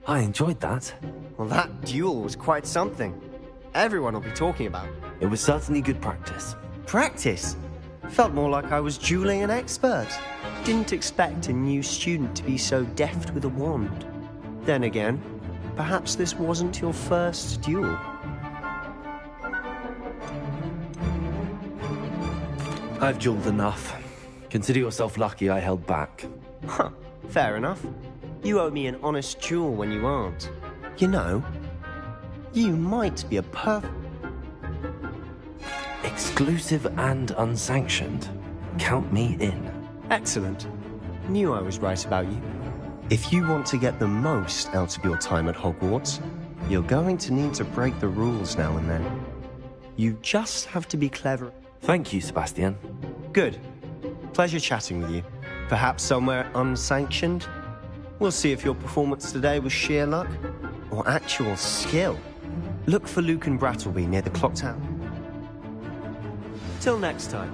I enjoyed that. Well, that duel was quite something. Everyone will be talking about it. It was certainly good practice. Practice? Felt more like I was dueling an expert. Didn't expect a new student to be so deft with a wand. Then again, perhaps this wasn't your first duel. I've dueled enough. Consider yourself lucky I held back. Huh, fair enough. You owe me an honest duel when you aren't. You know, you might be a Exclusive and unsanctioned. Count me in. Excellent. Knew I was right about you. If you want to get the most out of your time at Hogwarts, you're going to need to break the rules now and then. You just have to be clever. Thank you, Sebastian. Good. Pleasure chatting with you. Perhaps somewhere unsanctioned? We'll see if your performance today was sheer luck or actual skill. Look for Luke and Brattleby near the clock tower. Till next time.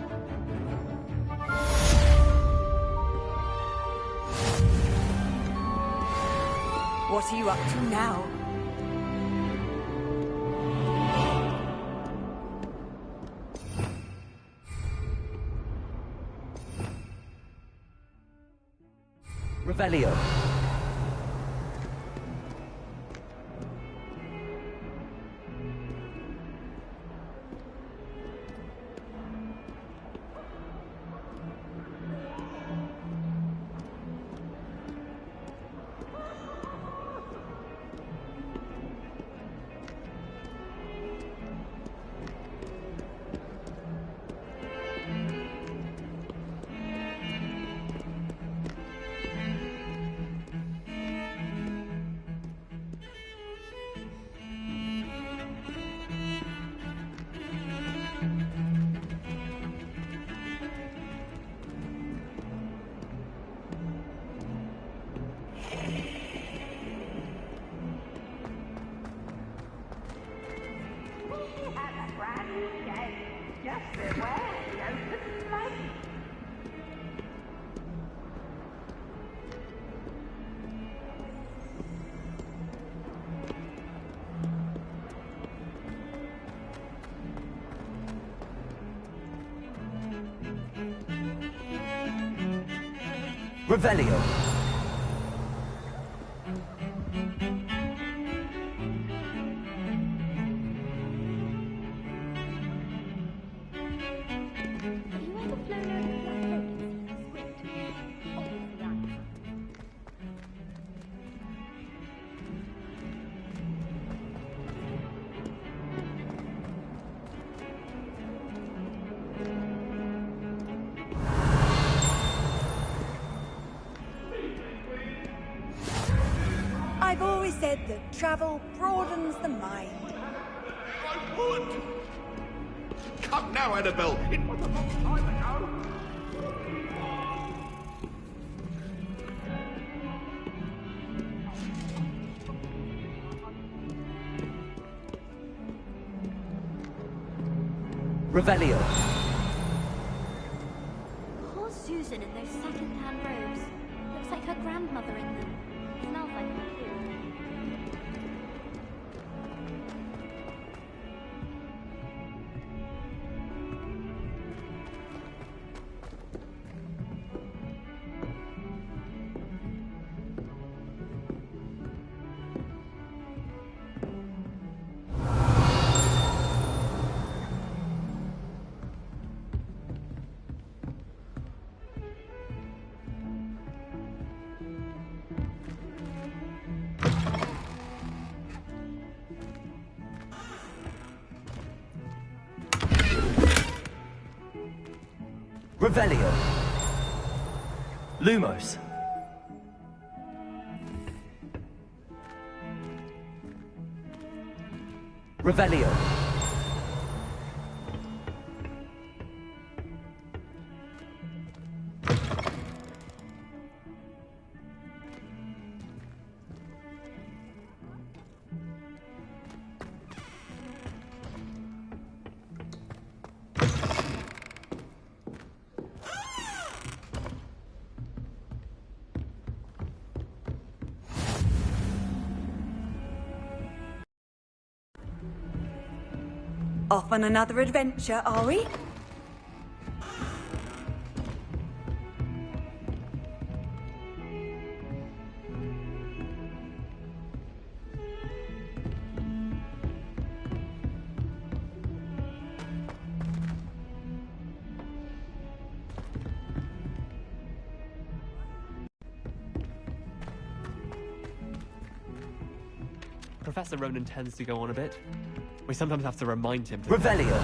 What are you up to now? Revelio. Revelio. I've always said that travel broadens the mind. I would! Come now, Annabelle! It was a long time ago! Revelio. Poor Susan in those second-hand robes. Looks like her grandmother in them. Smells like her too. Revelio. Lumos. Revelio. Off on another adventure, are we? Professor Ronan tends to go on a bit. We sometimes have to remind him to... Revelio.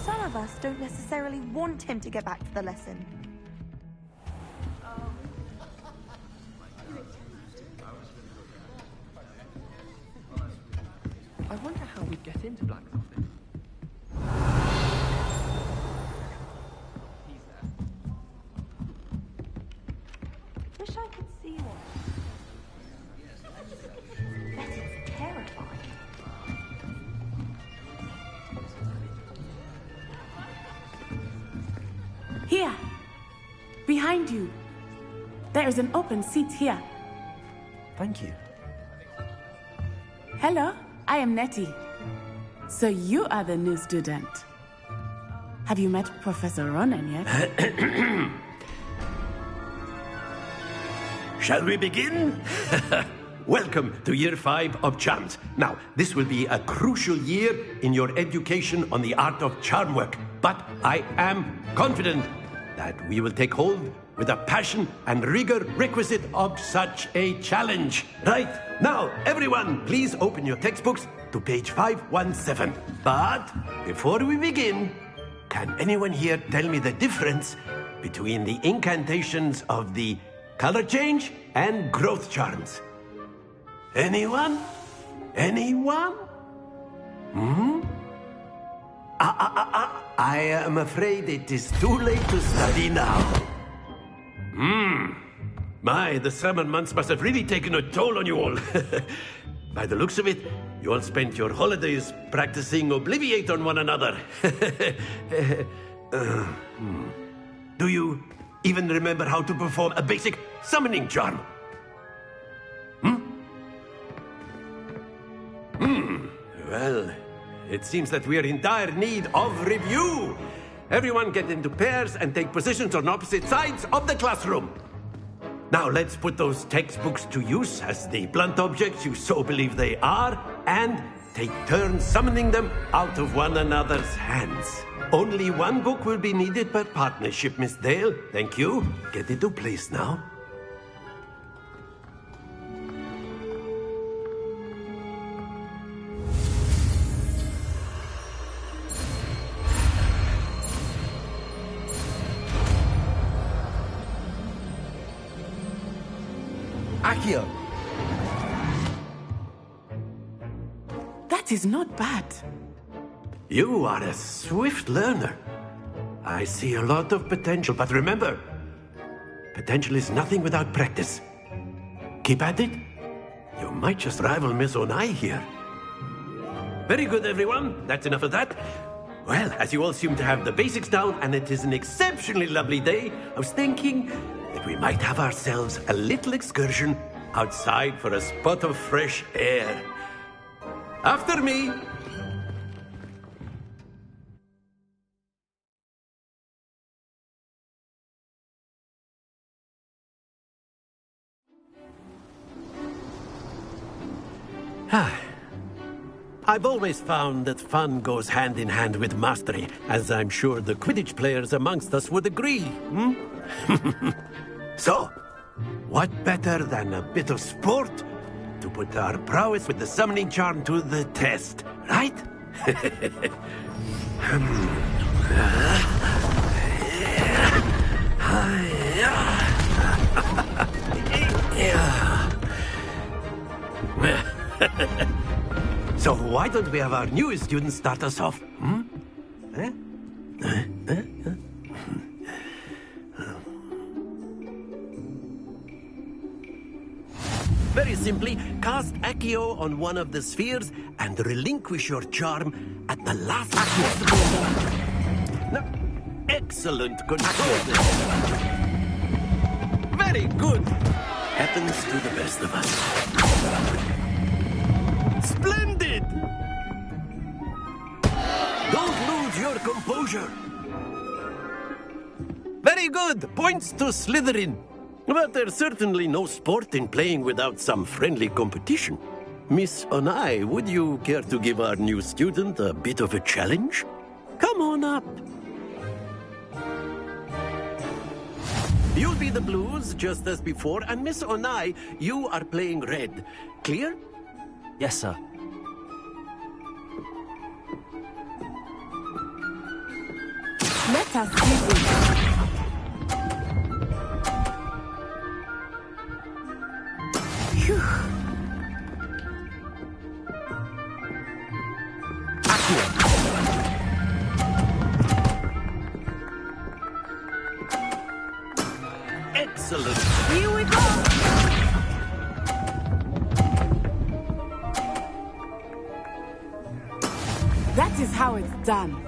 Some of us don't necessarily want him to get back to the lesson. I wonder how we'd get into Black's office. He's there. Wish I could see one. Bet it's terrifying. Here, behind you. There is an open seat here. Thank you. Hello, I am Nettie. So you are the new student. Have you met Professor Ronan yet? Shall we begin? Welcome to Year 5 of Charms. Now, this will be a crucial year in your education on the art of charm work. But I am confident that we will take hold with the passion and rigor requisite of such a challenge. Right, now, everyone, please open your textbooks to page 517. But before we begin, can anyone here tell me the difference between the incantations of the color change and growth charms? Anyone? Anyone? I am afraid it is too late to study now. My, the summer months must have really taken a toll on you all. By the looks of it, you all spent your holidays practicing Obliviate on one another. Do you even remember how to perform a basic summoning charm? Well, it seems that we are in dire need of review. Everyone get into pairs and take positions on opposite sides of the classroom. Now let's put those textbooks to use as the blunt objects you so believe they are, and take turns summoning them out of one another's hands. Only one book will be needed per partnership, Miss Dale. Thank you. Get into place now. Accio. That is not bad. You are a swift learner. I see a lot of potential, but remember, potential is nothing without practice. Keep at it. You might just rival Miss Onai here. Very good, everyone. That's enough of that. Well, as you all seem to have the basics down, and it is an exceptionally lovely day, I was thinking that we might have ourselves a little excursion outside for a spot of fresh air. After me. I've always found that fun goes hand in hand with mastery, as I'm sure the Quidditch players amongst us would agree. So, what better than a bit of sport to put our prowess with the summoning charm to the test, right? So why don't we have our newest student start us off? Very simply, cast Accio on one of the spheres and relinquish your charm at the last possible moment. Now, excellent control. Very good. Happens to the best of us. Splendid! Hold your composure. Very good. Points to Slytherin. But there's certainly no sport in playing without some friendly competition. Miss Onai, would you care to give our new student a bit of a challenge? Come on up. You'll be the blues, just as before, and Miss Onai, you are playing red. Clear? Yes, sir. Let us see this. Phew. Excellent. Here we go. That is how it's done.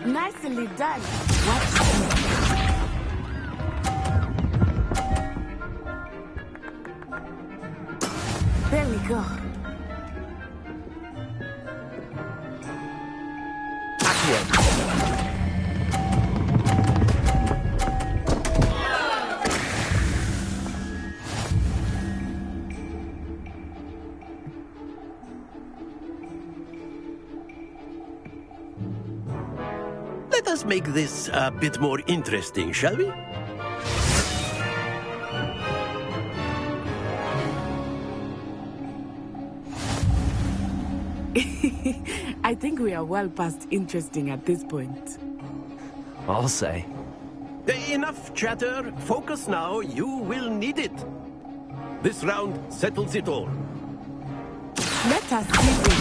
Nicely done. Watch this. There we go. Let us make this a bit more interesting, shall we? I think we are well past interesting at this point. I'll say. Enough chatter. Focus now. You will need it. This round settles it all. Let us see this.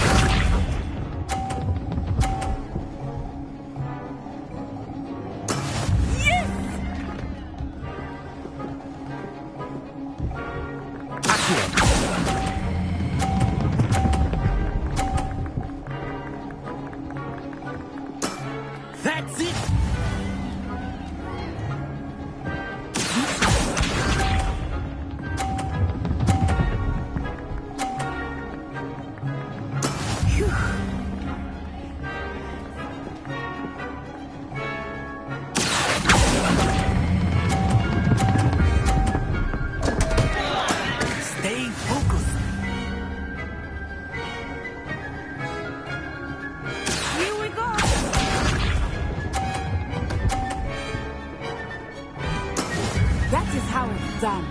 That's it! Stay focused. Here we go. That is how it's done.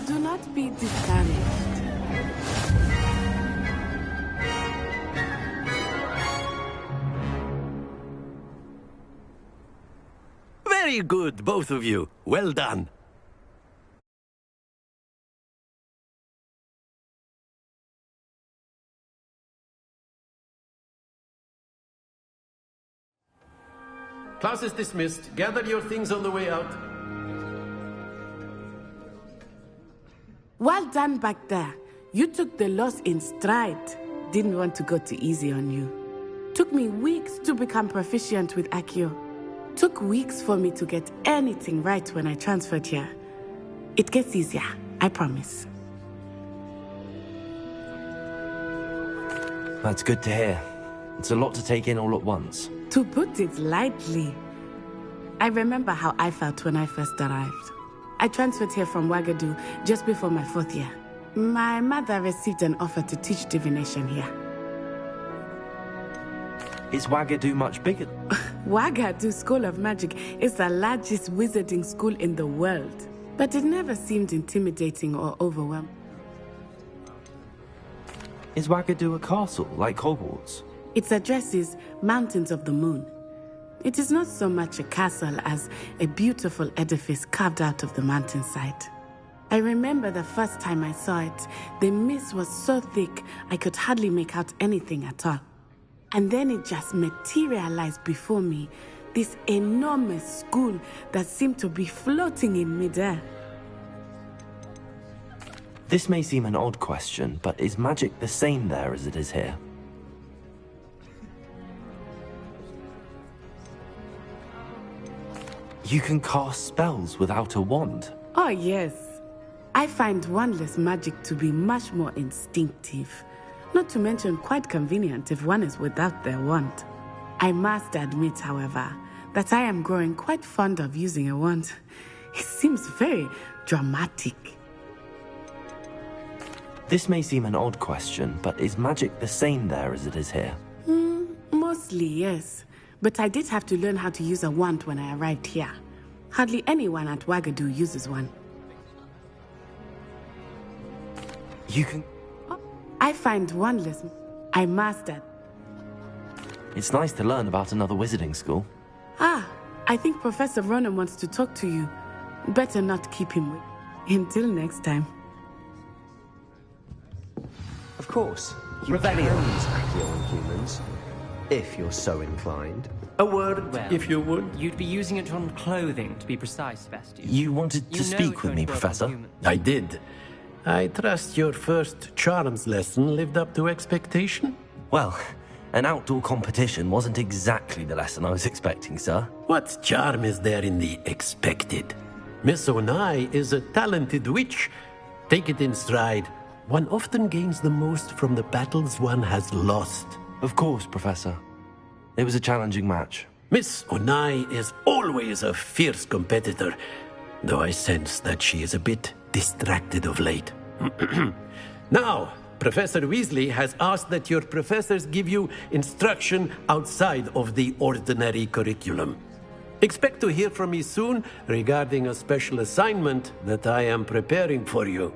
Do not be discouraged. Very good, both of you. Well done. Class is dismissed. Gather your things on the way out. Well done back there. You took the loss in stride. Didn't want to go too easy on you. Took me weeks to become proficient with Accio. Took weeks for me to get anything right when I transferred here. It gets easier, I promise. That's good to hear. It's a lot to take in all at once. To put it lightly, I remember how I felt when I first arrived. I transferred here from Wagadu just before my 4th year. My mother received an offer to teach divination here. Is Wagadu much bigger? Wagadu School of Magic is the largest wizarding school in the world, but it never seemed intimidating or overwhelming. Is Wagadu a castle, like Hogwarts? Its address is Mountains of the Moon. It is not so much a castle as a beautiful edifice carved out of the mountainside. I remember the first time I saw it, the mist was so thick I could hardly make out anything at all. And then it just materialized before me, this enormous school that seemed to be floating in midair. This may seem an odd question, but is magic the same there as it is here? You can cast spells without a wand. Oh, yes. I find wandless magic to be much more instinctive. Not to mention quite convenient if one is without their wand. I must admit, however, that I am growing quite fond of using a wand. It seems very dramatic. This may seem an odd question, but is magic the same there as it is here? Mostly, yes. But I did have to learn how to use a wand when I arrived here. Hardly anyone at Wagadu uses one. You can... I find wandless. I mastered. It's nice to learn about another wizarding school. I think Professor Ronan wants to talk to you. Better not keep him waiting. Until next time. Of course, you can use Accio on humans, if you're so inclined. A word, Well, if you would. You'd be using it on clothing, to be precise, Sebastian. You wanted to know speak it with me, won't work on Professor? humans. I did. I trust your first charms lesson lived up to expectation? Well, an outdoor competition wasn't exactly the lesson I was expecting, sir. What charm is there in the expected? Miss Onai is a talented witch. Take it in stride. One often gains the most from the battles one has lost. Of course, Professor. It was a challenging match. Miss Onai is always a fierce competitor, though I sense that she is a bit distracted of late. Now, Professor Weasley has asked that your professors give you instruction outside of the ordinary curriculum. Expect to hear from me soon regarding a special assignment that I am preparing for you.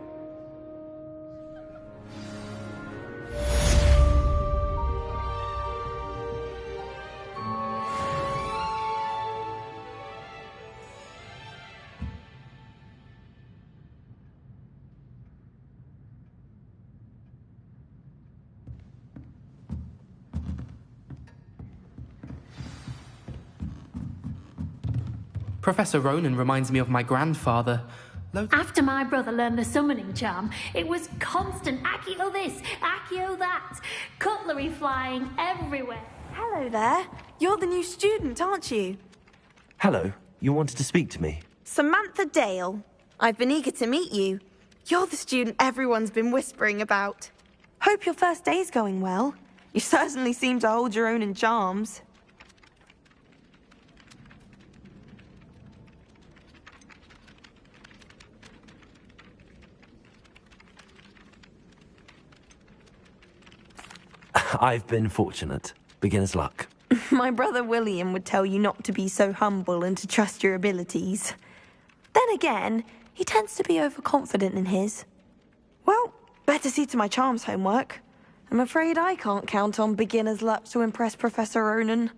Professor Ronan reminds me of my grandfather. After my brother learned the summoning charm, it was constant Accio this, Accio that, cutlery flying everywhere. Hello there. You're the new student, aren't you? Hello, you wanted to speak to me? Samantha Dale. I've been eager to meet you. You're the student everyone's been whispering about. Hope your first day's going well. You certainly seem to hold your own in charms. I've been fortunate. Beginner's luck. My brother William would tell you not to be so humble and to trust your abilities. Then again, he tends to be overconfident in his. Well, better see to my charms homework. I'm afraid I can't count on beginner's luck to impress Professor Ronan.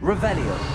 Revelio.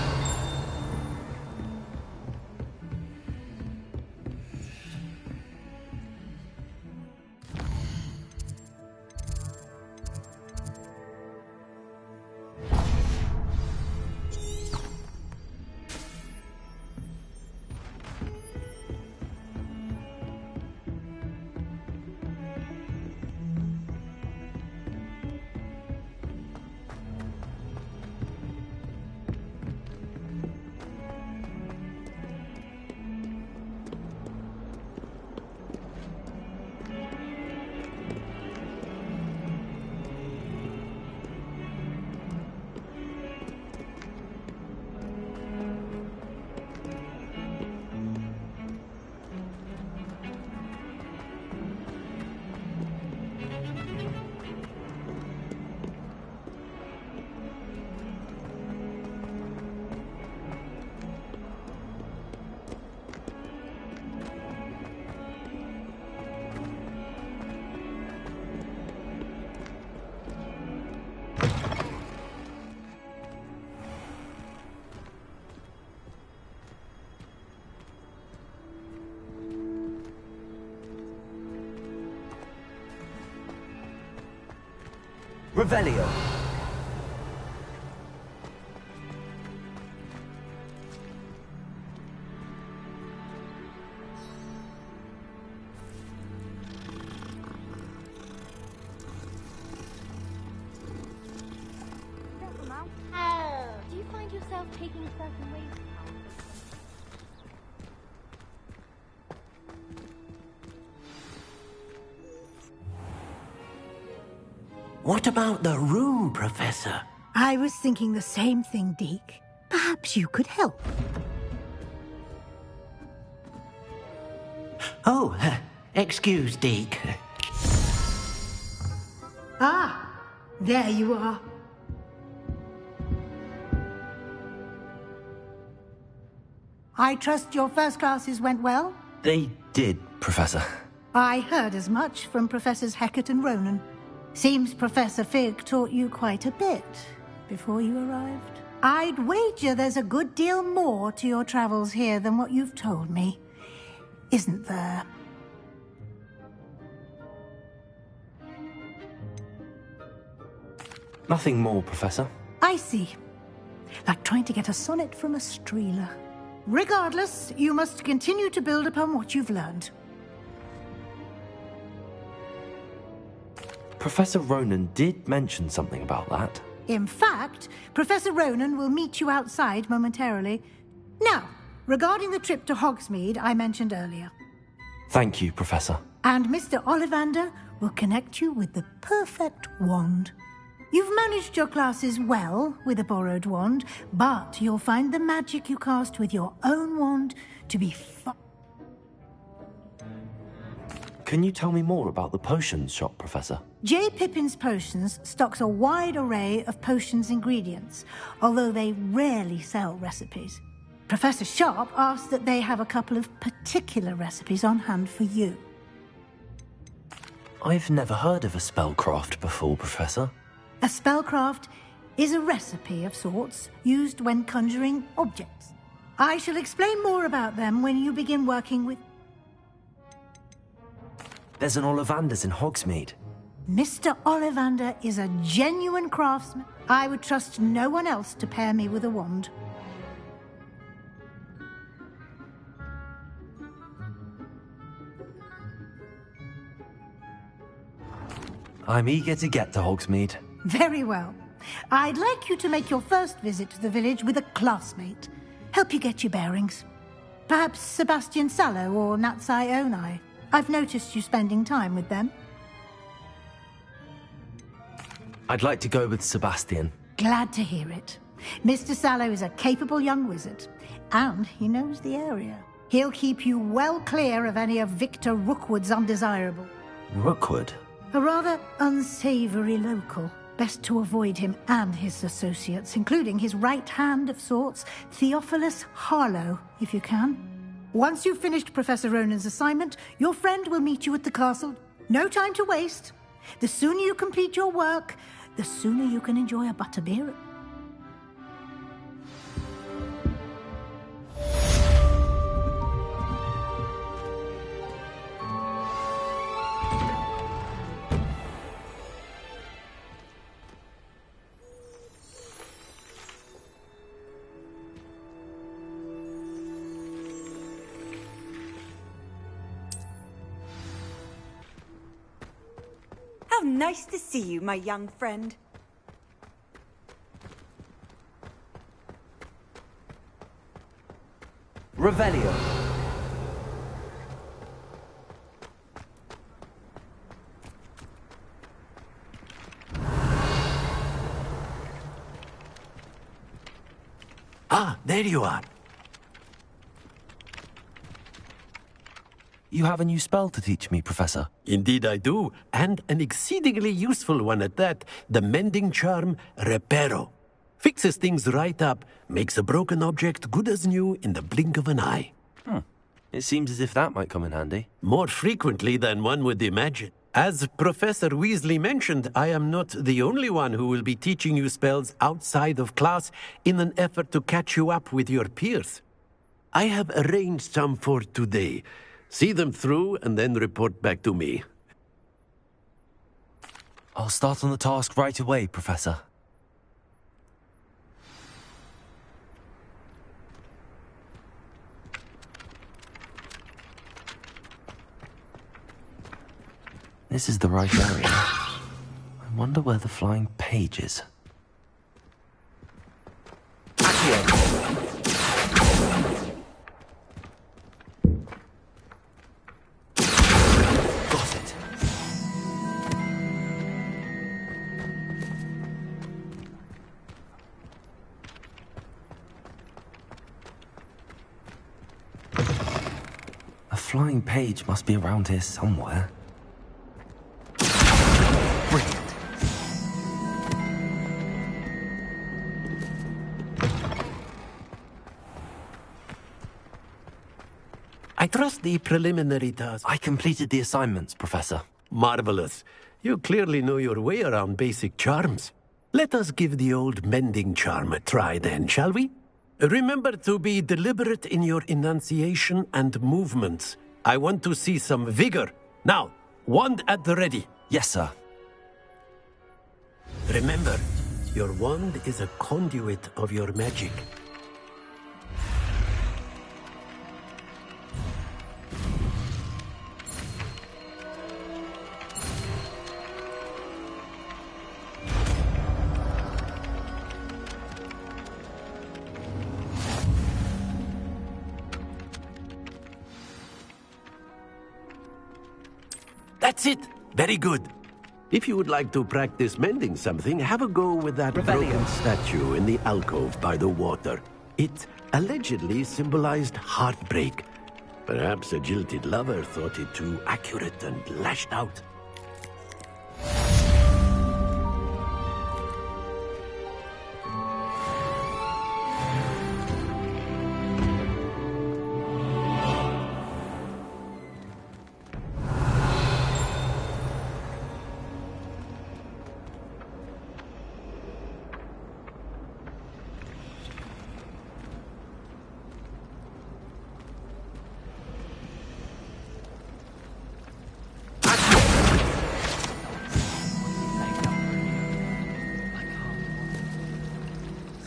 Revelio. Do you find yourself taking certain ways? What about the room, Professor? I was thinking the same thing, Deke. Perhaps you could help. Oh, excuse, Deke. Ah, there you are. I trust your first classes went well? They did, Professor. I heard as much from Professors Hecat and Ronan. Seems Professor Fig taught you quite a bit before you arrived. I'd wager there's a good deal more to your travels here than what you've told me. Isn't there? Nothing more, Professor. I see. Like trying to get a sonnet from a streeler. Regardless, you must continue to build upon what you've learned. Professor Ronan did mention something about that. In fact, Professor Ronan will meet you outside momentarily. Now, regarding the trip to Hogsmeade I mentioned earlier. Thank you, Professor. And Mr. Ollivander will connect you with the perfect wand. You've managed your classes well with a borrowed wand, but you'll find the magic you cast with your own wand to be Can you tell me more about the potions shop, Professor? J. Pippin's Potions stocks a wide array of potions ingredients, although they rarely sell recipes. Professor Sharp asked that they have a couple of particular recipes on hand for you. I've never heard of a spellcraft before, Professor. A spellcraft is a recipe of sorts used when conjuring objects. I shall explain more about them when you begin working with... There's an Ollivander's in Hogsmeade. Mr. Ollivander is a genuine craftsman. I would trust no one else to pair me with a wand. I'm eager to get to Hogsmeade. Very well. I'd like you to make your first visit to the village with a classmate. Help you get your bearings. Perhaps Sebastian Sallow or Natsai Onai. I've noticed you spending time with them. I'd like to go with Sebastian. Glad to hear it. Mr. Sallow is a capable young wizard, and he knows the area. He'll keep you well clear of any of Victor Rookwood's undesirable. Rookwood? A rather unsavory local. Best to avoid him and his associates, including his right hand of sorts, Theophilus Harlow, if you can. Once you've finished Professor Ronan's assignment, your friend will meet you at the castle. No time to waste. The sooner you complete your work, the sooner you can enjoy a butterbeer. How nice to see you, my young friend. Revelio. Ah, there you are. You have a new spell to teach me, Professor. Indeed I do, and an exceedingly useful one at that. The mending charm, Reparo. Fixes things right up, makes a broken object good as new in the blink of an eye. It seems as if that might come in handy. More frequently than one would imagine. As Professor Weasley mentioned, I am not the only one who will be teaching you spells outside of class in an effort to catch you up with your peers. I have arranged some for today. See them through and then report back to me. I'll start on the task right away, Professor. This is the right area. I wonder where the flying page is. Got it. A flying page must be around here somewhere. Brilliant. I trust the preliminary task. I completed the assignments, Professor. Marvelous. You clearly know your way around basic charms. Let us give the old mending charm a try then, shall we? Remember to be deliberate in your enunciation and movements. I want to see some vigor. Now, wand at the ready. Yes, sir. Remember, your wand is a conduit of your magic. That's it! Very good. If you would like to practice mending something, have a go with that broken statue in the alcove by the water. It allegedly symbolized heartbreak. Perhaps a jilted lover thought it too accurate and lashed out.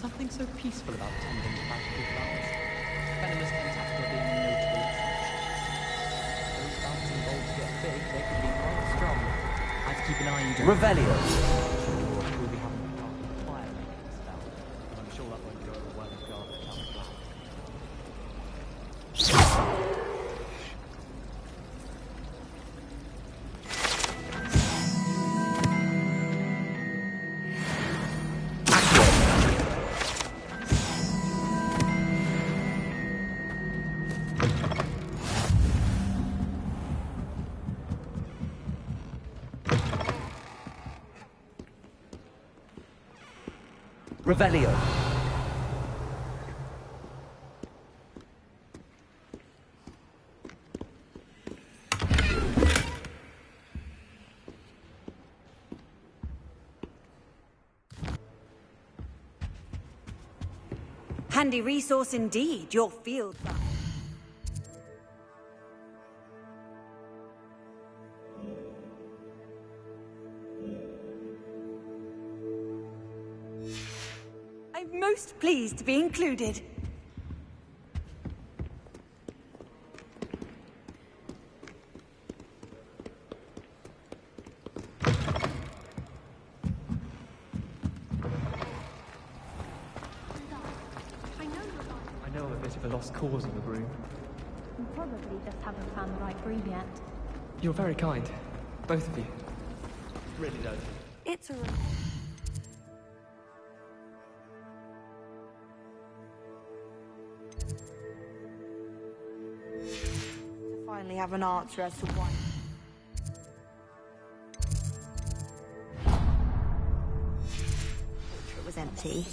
Something so peaceful about tending to magical flowers. Venomous tentacula being a notable exception. Those flowers and bulbs get big, they could be quite strong. I have to keep an eye on you. Revelio. We'll be having a party fire making a spell. And I'm sure that won't go over well with God without a flower. Revelio. Handy resource indeed, your field. I'm most pleased to be included. I know I'm a bit of a lost cause in the room. You probably just haven't found the right broom yet. You're very kind. Both of you. Really does. It's a... to finally have an answer as to why. It was empty.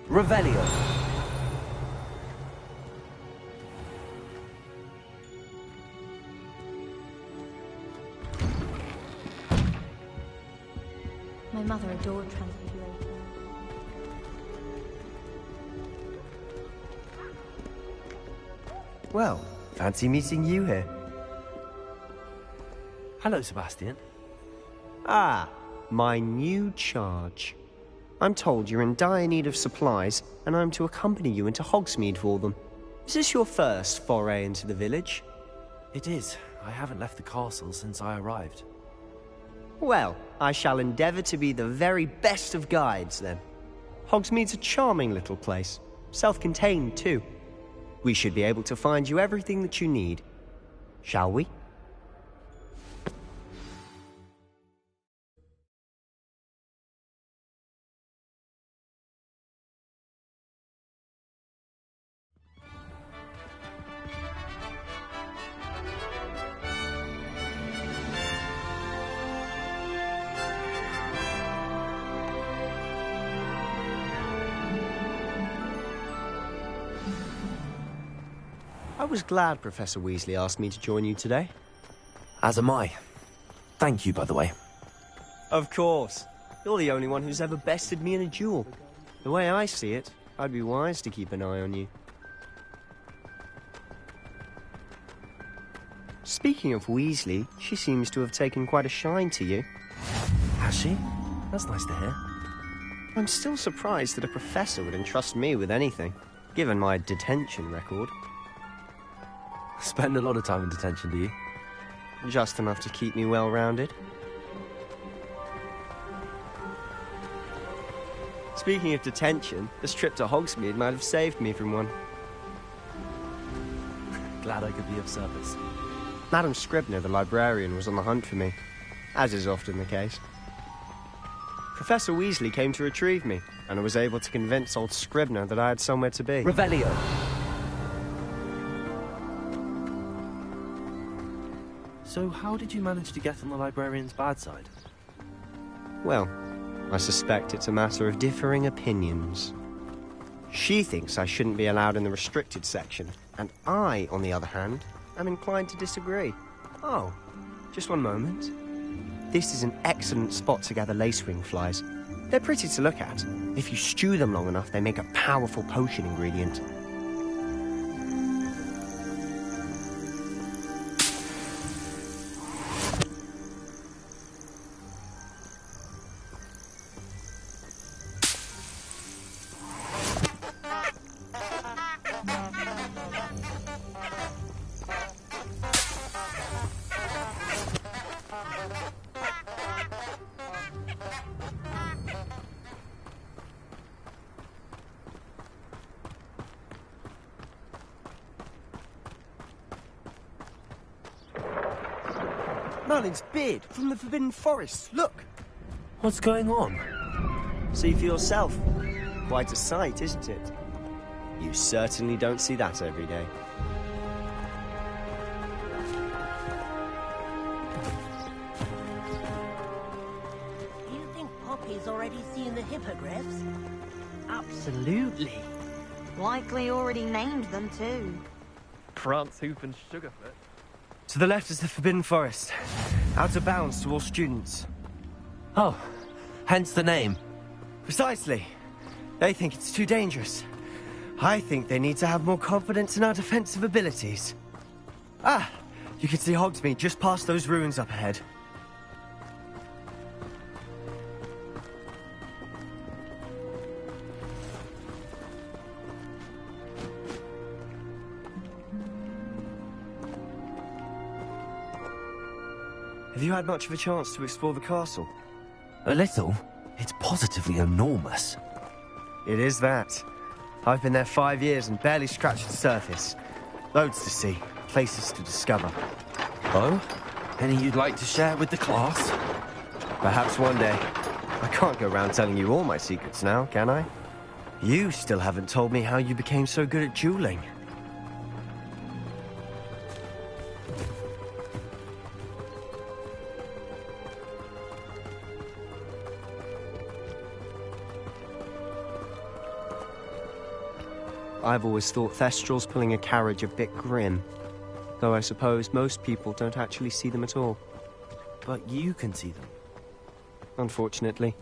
Revelio. mother adored transfiguration. Well, fancy meeting you here. Hello, Sebastian. Ah, my new charge. I'm told you're in dire need of supplies, and I'm to accompany you into Hogsmeade for them. Is this your first foray into the village? It is. I haven't left the castle since I arrived. Well, I shall endeavour to be the very best of guides, then. Hogsmeade's a charming little place. Self-contained, too. We should be able to find you everything that you need. Shall we? I was glad Professor Weasley asked me to join you today. As am I. Thank you, by the way. Of course. You're the only one who's ever bested me in a duel. The way I see it, I'd be wise to keep an eye on you. Speaking of Weasley, she seems to have taken quite a shine to you. Has she? That's nice to hear. I'm still surprised that a professor would entrust me with anything, given my detention record. Spend a lot of time in detention, do you? Just enough to keep me well-rounded. Speaking of detention, this trip to Hogsmeade might have saved me from one. Glad I could be of service. Madam Scribner, the librarian, was on the hunt for me, as is often the case. Professor Weasley came to retrieve me, and I was able to convince old Scribner that I had somewhere to be. Revelio! So how did you manage to get on the librarian's bad side? Well, I suspect it's a matter of differing opinions. She thinks I shouldn't be allowed in the restricted section, and I, on the other hand, am inclined to disagree. Oh, just one moment. This is an excellent spot to gather lacewing flies. They're pretty to look at. If you stew them long enough, they make a powerful potion ingredient. Merlin's beard from the Forbidden Forest. Look! What's going on? See for yourself. Quite a sight, isn't it? You certainly don't see that every day. Do you think Poppy's already seen the hippogriffs? Absolutely. Likely already named them too. Prance, Hoof and Sugarfoot. To the left is the Forbidden Forest. Out of bounds to all students. Oh, hence the name. Precisely. They think it's too dangerous. I think they need to have more confidence in our defensive abilities. Ah, you can see Hogsmeade just past those ruins up ahead. Have you had much of a chance to explore the castle? A little? It's positively enormous. It is that. I've been there 5 years and barely scratched the surface. Loads to see, places to discover. Oh? Any you'd like to share with the class? Perhaps one day. I can't go around telling you all my secrets now, can I? You still haven't told me how you became so good at dueling. I've always thought Thestrals pulling a carriage a bit grim. Though I suppose most people don't actually see them at all. But you can see them. unfortunately.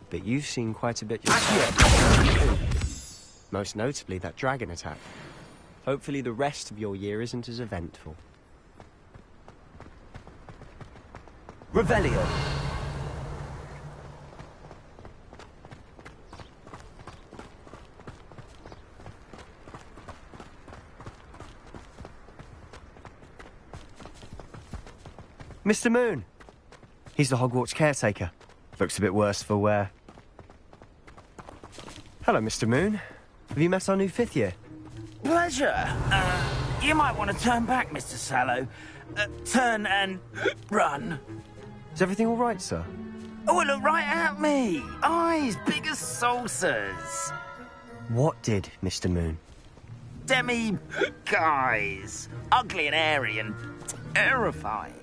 But you've seen quite a bit yourself. Most notably, that dragon attack. Hopefully the rest of your year isn't as eventful. Revelio. Mr. Moon! He's the Hogwarts caretaker. Looks a bit worse for wear. Hello, Mr. Moon. Have you met our new 5th year? Pleasure. You might want to turn back, Mr. Sallow. Turn and run. Is everything all right, sir? Oh, look right at me. Eyes big as saucers. What did, Mr. Moon? Guys. Ugly and hairy and terrifying.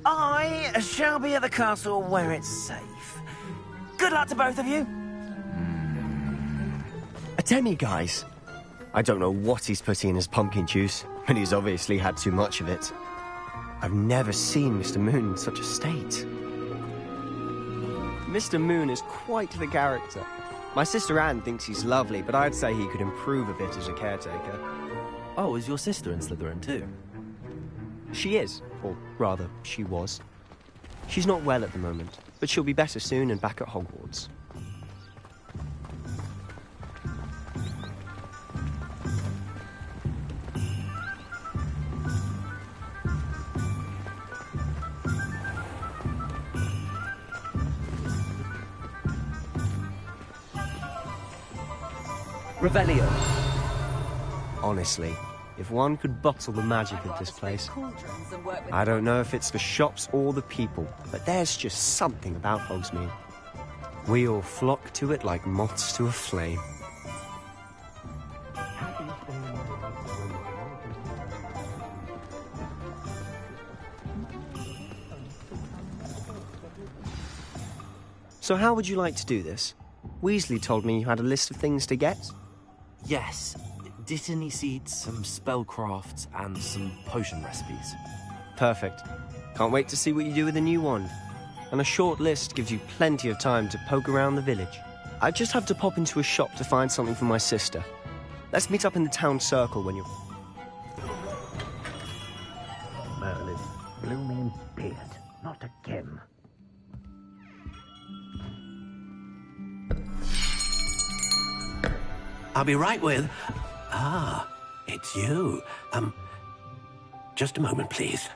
I shall be at the castle where it's safe. Good luck to both of you. A demi-guise? I don't know what he's putting in his pumpkin juice, but he's obviously had too much of it. I've never seen Mr. Moon in such a state. Mr. Moon is quite the character. My sister Anne thinks he's lovely, but I'd say he could improve a bit as a caretaker. Oh, is your sister in Slytherin too? She is, or rather, she was. She's not well at the moment, but she'll be better soon and back at Hogwarts. Revelio. Honestly, if one could bottle the magic of this place. I don't know if it's the shops or the people, but there's just something about Hogsmeade. We all flock to it like moths to a flame. So how would you like to do this? Weasley told me you had a list of things to get. Yes. Dittany seeds, some spellcrafts, and some potion recipes. Perfect. Can't wait to see what you do with the new wand. And a short list gives you plenty of time to poke around the village. I just have to pop into a shop to find something for my sister. Let's meet up in the town circle when you're... Merlin, blooming beard, not again. I'll be right with... Ah, it's you. Just a moment, please.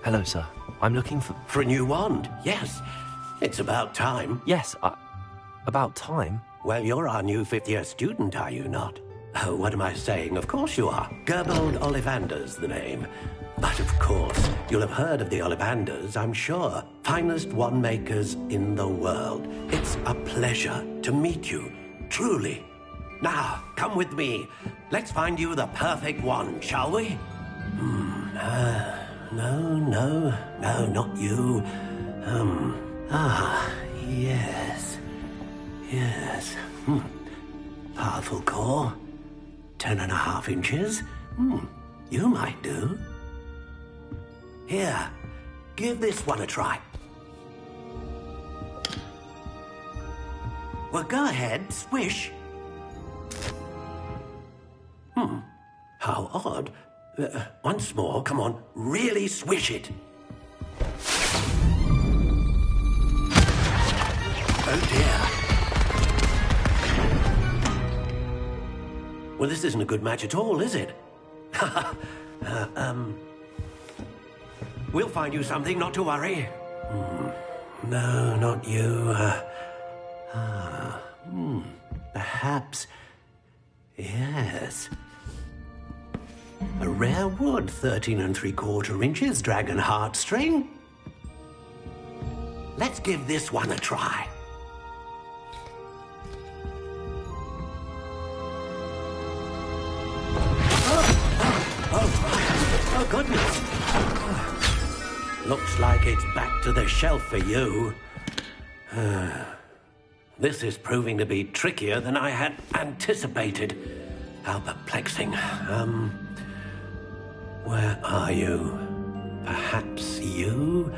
Hello, sir. I'm looking for... For a new wand, yes. It's about time. Yes, about time? Well, you're our new 5th-year student, are you not? Oh, what am I saying? Of course you are. Gerbold Ollivander's the name. But of course, you'll have heard of the Ollivanders, I'm sure. Finest wand makers in the world. It's a pleasure to meet you, truly. Now, come with me. Let's find you the perfect wand, shall we? No, not you. Yes. Powerful core. 10.5 inches. You might do. Here, give this one a try. Well, go ahead, swish. How odd. Once more, come on, really swish it. Oh dear. Well, this isn't a good match at all, is it? We'll find you something, not to worry. No, not you. Perhaps. Yes. A rare wood, 13 3/4 inches, dragon heartstring. Let's give this one a try. Oh, goodness. Looks like it's back to the shelf for you. This is proving to be trickier than I had anticipated. How perplexing. Where are you? Perhaps you?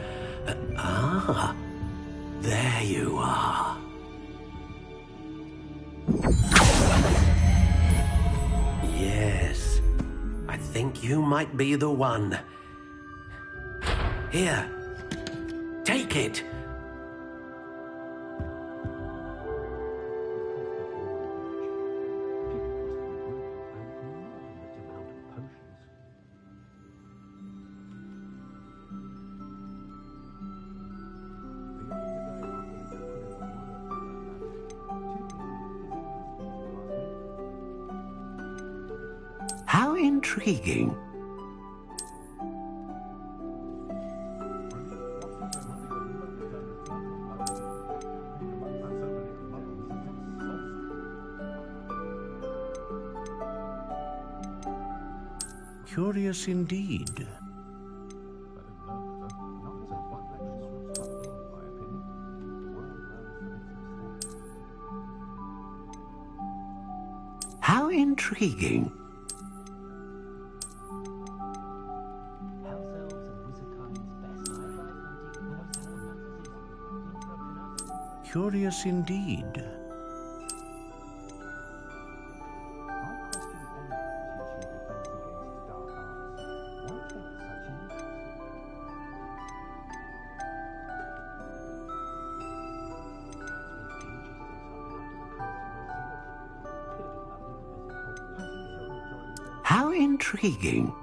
There you are. Yes, I think you might be the one. Here, take it. How intriguing. Curious indeed. How intriguing. Curious indeed. How intriguing.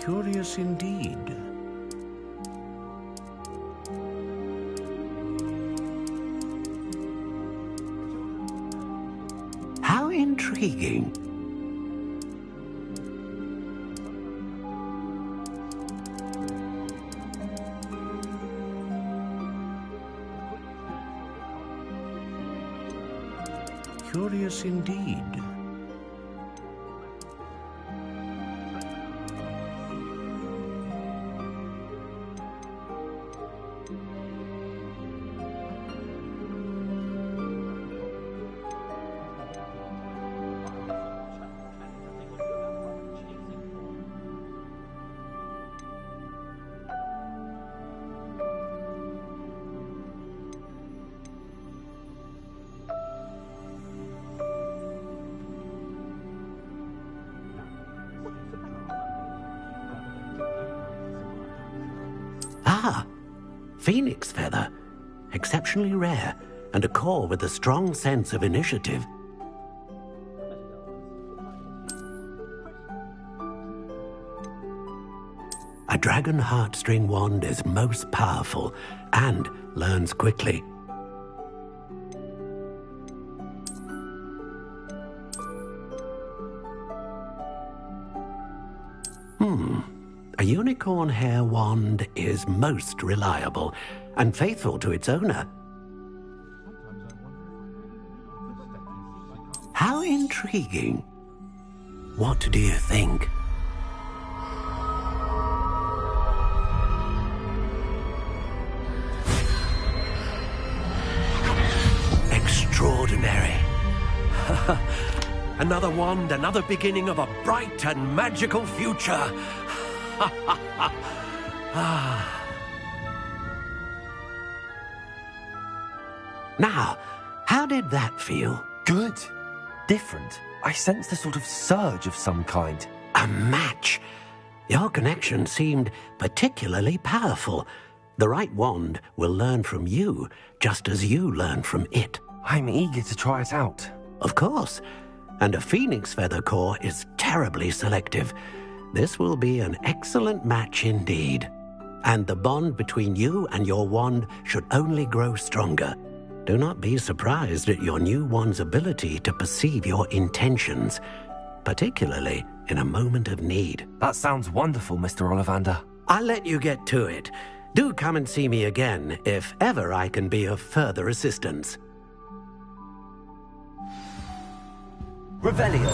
Curious indeed. How intriguing. Curious indeed. Ah, phoenix feather. Exceptionally rare, and a core with a strong sense of initiative. A dragon heartstring wand is most powerful and learns quickly. A unicorn hair wand is most reliable and faithful to its owner. How intriguing. What do you think? Extraordinary. Another wand, another beginning of a bright and magical future. Now, how did that feel? Good. Different. I sensed a sort of surge of some kind. A match. Your connection seemed particularly powerful. The right wand will learn from you, just as you learn from it. I'm eager to try it out. Of course. And a phoenix feather core is terribly selective. This will be an excellent match indeed. And the bond between you and your wand should only grow stronger. Do not be surprised at your new wand's ability to perceive your intentions, particularly in a moment of need. That sounds wonderful, Mr. Ollivander. I'll let you get to it. Do come and see me again if ever I can be of further assistance. Revelio.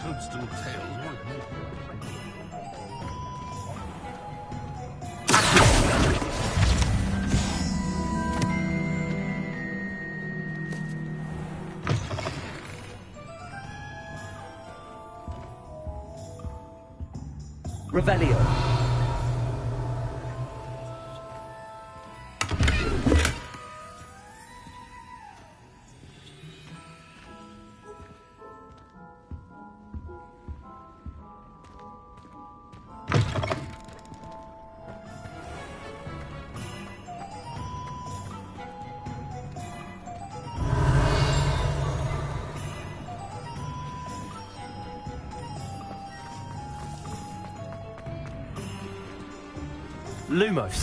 Toadstool tails. Revelio. Lumos.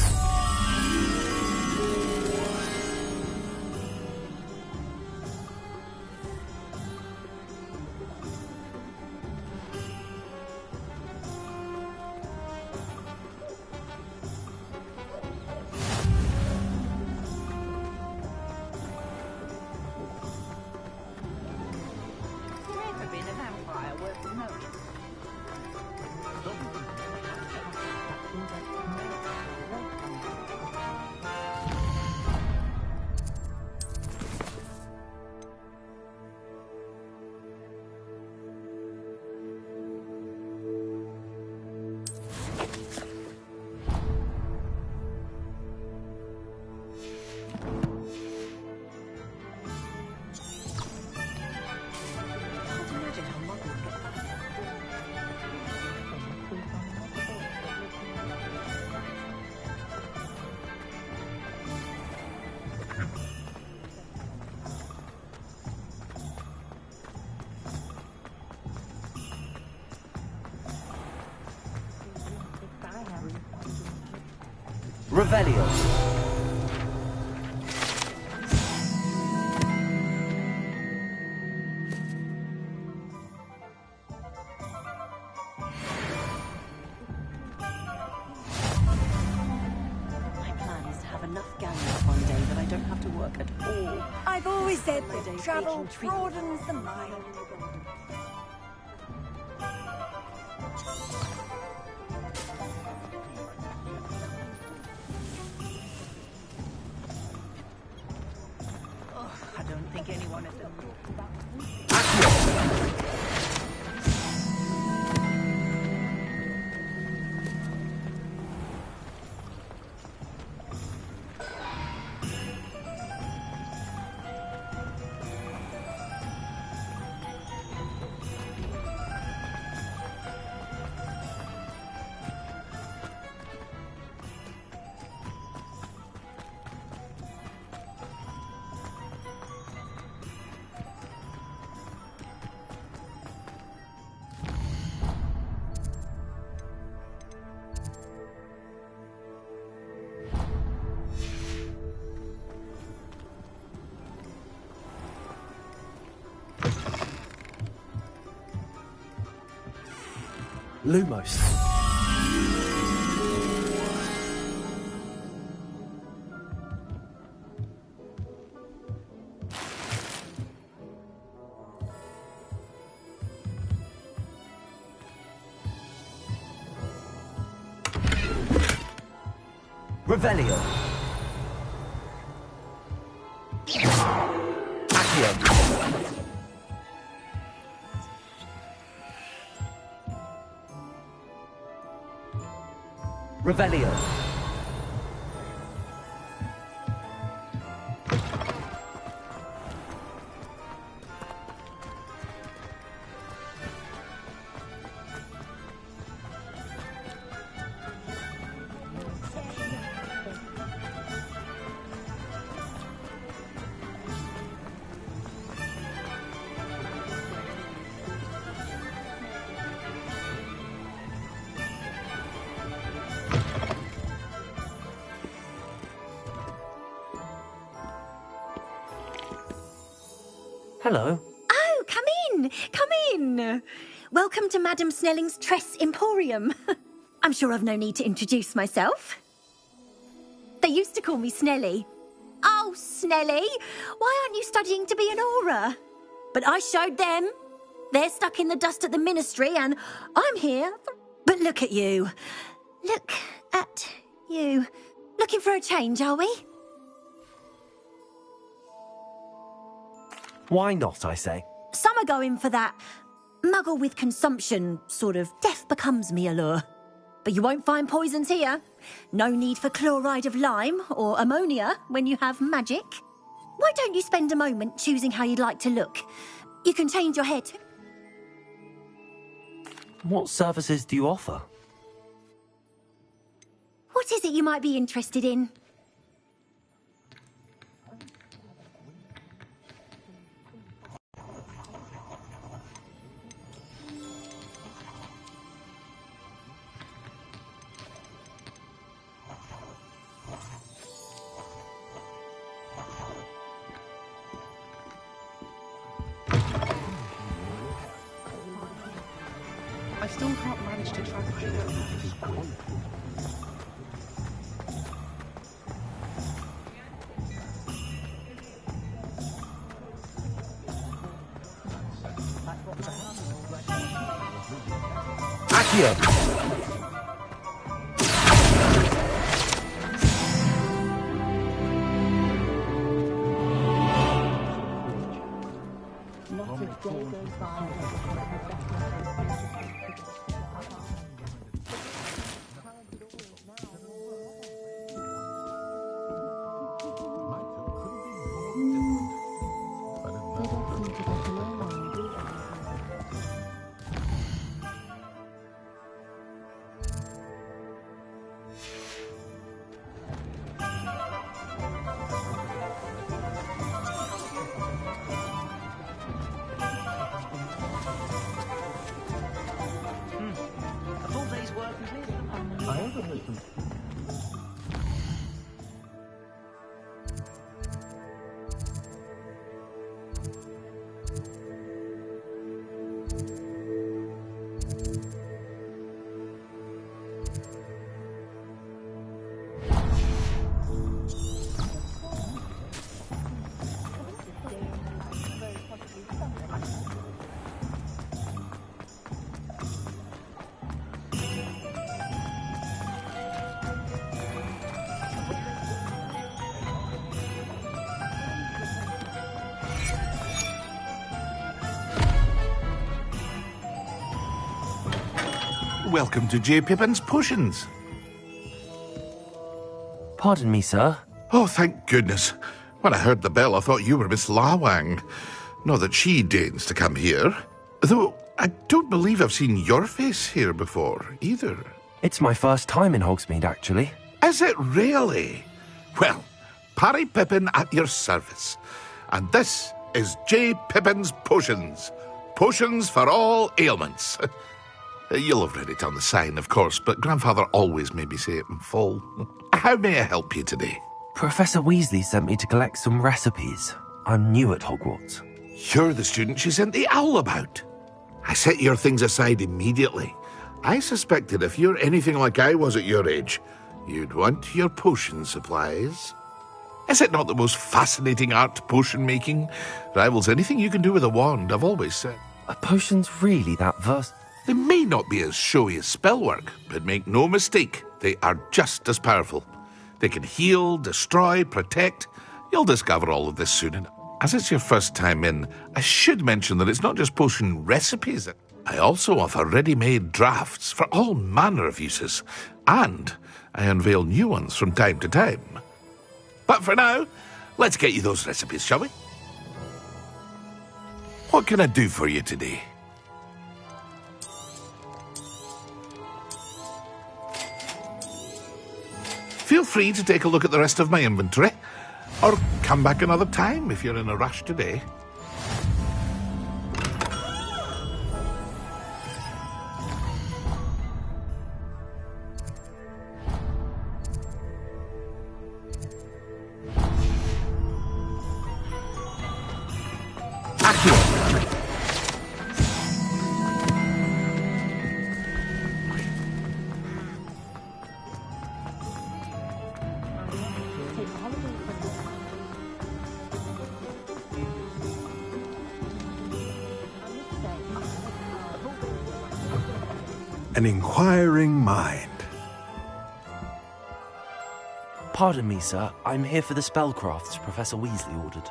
Never been a vampire worth knowing. Revelio. My plan is to have enough galleons one day that I don't have to work at all. I've always said that travel broadens the mind. I don't think anyone at the Lumos. Revelio. Accio. Revelio. Hello. Oh, come in. Come in. Welcome to Madame Snelling's Tress Emporium. I'm sure I've no need to introduce myself. They used to call me Snelly. Oh, Snelly, why aren't you studying to be an aura? But I showed them. They're stuck in the dust at the ministry, and I'm here. But look at you. Look at you. Looking for a change, are we? Why not, I say? Some are going for that muggle with consumption, sort of death becomes me allure. But you won't find poisons here. No need for chloride of lime or ammonia when you have magic. Why don't you spend a moment choosing how you'd like to look? You can change your hair too. What services do you offer? What is it you might be interested in? I still can't manage to track it. Accio! Welcome to J. Pippin's Potions. Pardon me, sir. Oh, thank goodness. When I heard the bell, I thought you were Miss Lawang. Not that she deigns to come here. Though, I don't believe I've seen your face here before, either. It's my first time in Hogsmeade, actually. Is it really? Well, Parry Pippin at your service. And this is J. Pippin's Potions. Potions for all ailments. You'll have read it on the sign, of course, but Grandfather always made me say it in full. How may I help you today? Professor Weasley sent me to collect some recipes. I'm new at Hogwarts. You're the student she sent the owl about. I set your things aside immediately. I suspected if you're anything like I was at your age, you'd want your potion supplies. Is it not the most fascinating art, potion making? Rivals anything you can do with a wand, I've always said. Are potions really that versatile? They may not be as showy as spellwork, but make no mistake, they are just as powerful. They can heal, destroy, protect. You'll discover all of this soon. And as it's your first time in, I should mention that it's not just potion recipes. I also offer ready-made drafts for all manner of uses. And I unveil new ones from time to time. But for now, let's get you those recipes, shall we? What can I do for you today? Feel free to take a look at the rest of my inventory, or come back another time if you're in a rush today. an inquiring mind. Pardon me, sir. I'm here for the spellcrafts Professor Weasley ordered.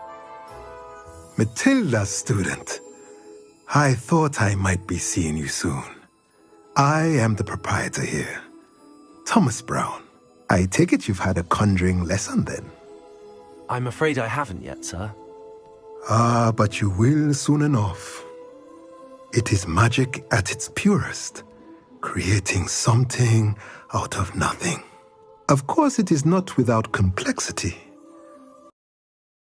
Matilda, student. I thought I might be seeing you soon. I am the proprietor here, Thomas Brown. I take it you've had a conjuring lesson then? I'm afraid I haven't yet, sir. Ah, but you will soon enough. It is magic at its purest, creating something out of nothing. Of course, it is not without complexity.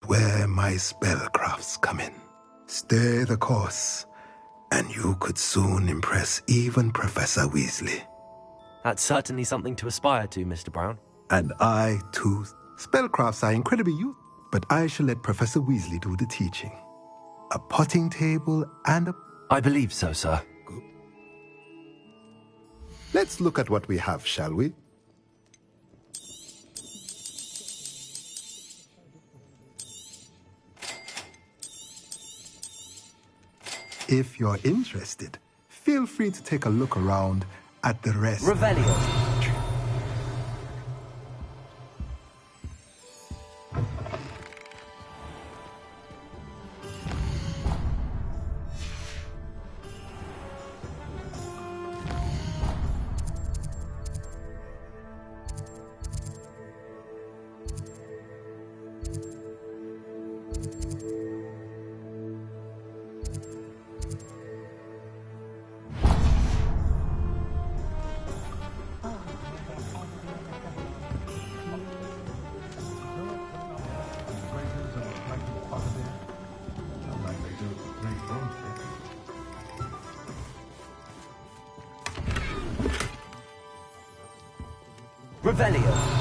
Where my spellcrafts come in. Stay the course, and you could soon impress even Professor Weasley. That's certainly something to aspire to, Mr. Brown. And I, too. Spellcrafts are incredibly useful, but I shall let Professor Weasley do the teaching. A potting table and a... I believe so, sir. Good. Let's look at what we have, shall we? If you're interested, feel free to take a look around at the rest. Revelio. Revelio.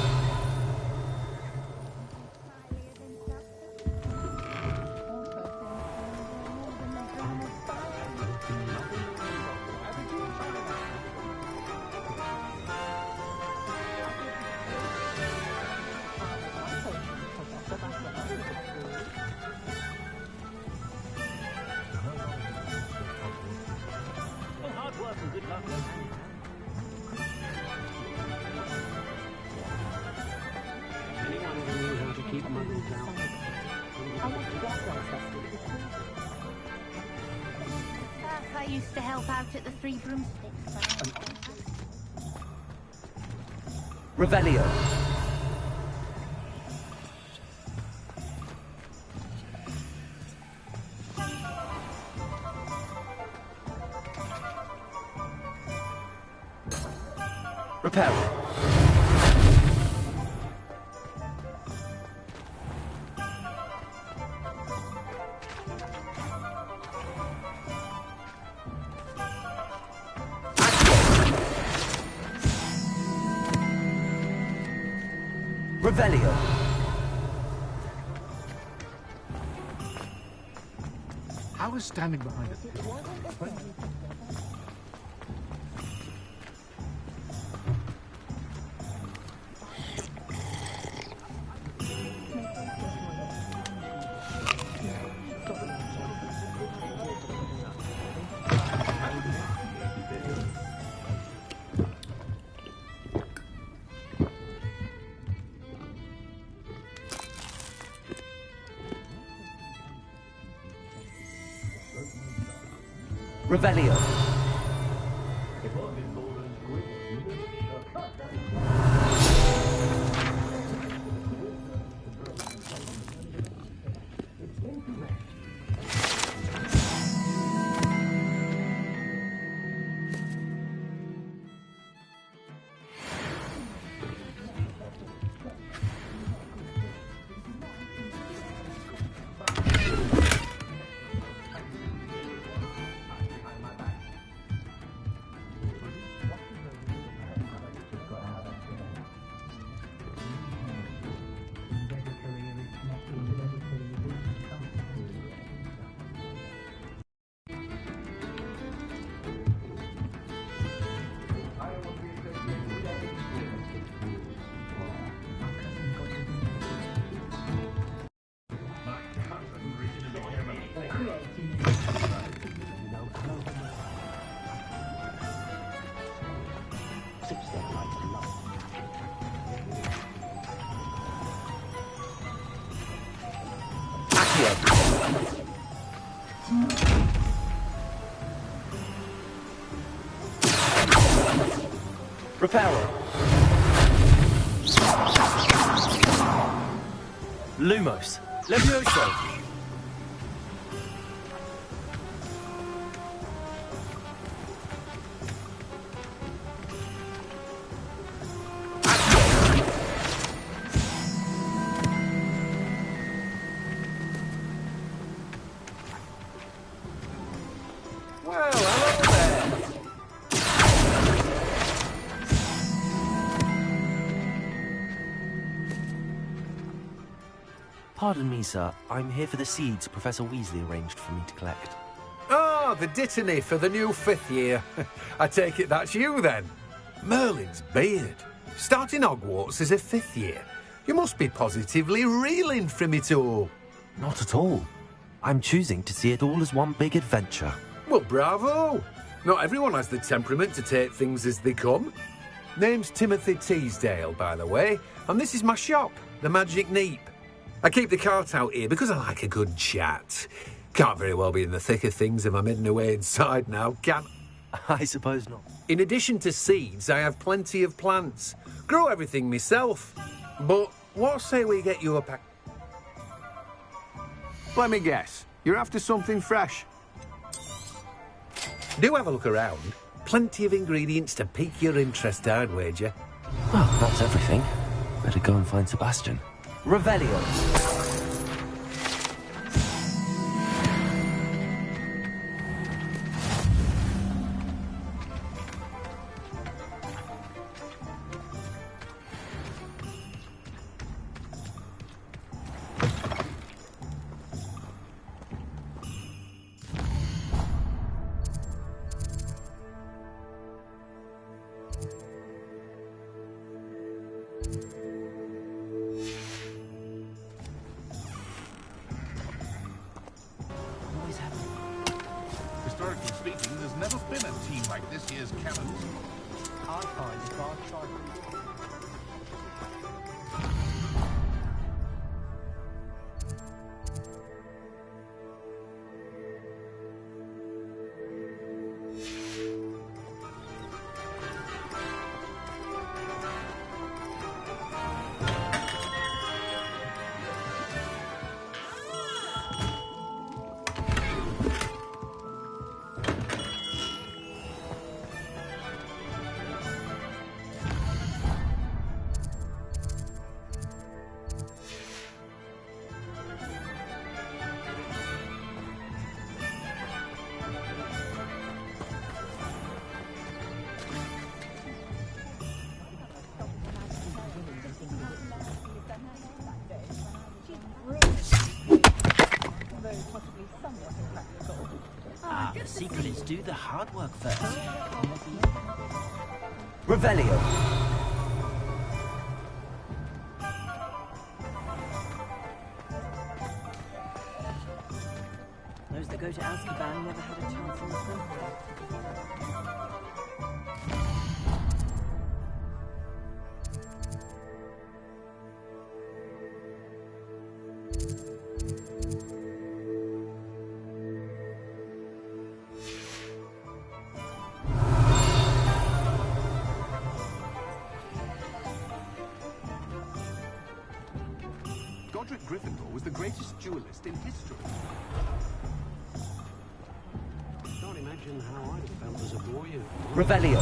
I used to help out at the Three Broomsticks. Revelio. Repel. Revelio. I was standing behind it. Revelio. Reparo. Lumos. Levioso. Well, hello there. Pardon me, sir. I'm here for the seeds Professor Weasley arranged for me to collect. Ah, the dittany for the new 5th year. I take it that's you, then. Merlin's beard. Starting Hogwarts as a 5th year. You must be positively reeling from it all. Not at all. I'm choosing to see it all as one big adventure. Well, bravo. Not everyone has the temperament to take things as they come. Name's Timothy Teasdale, by the way, and this is my shop, the Magic Neep. I keep the cart out here because I like a good chat. Can't very well be in the thick of things if I'm heading away inside now, can I suppose not. In addition to seeds, I have plenty of plants. Grow everything myself. But what say we get you a pack? Let me guess. You're after something fresh. Do have a look around. Plenty of ingredients to pique your interest, I'd wager. Well, that's everything. Better go and find Sebastian. Revelio. Historically speaking, there's never been a team like this year's Cannons. I find it hard trying. The secret is do the hard work first. Revelio. Those that go to Azkaban never had a chance in this world. Godric Gryffindor was the greatest duelist in history. Can't imagine how I'd have felt as a boy. Revelio.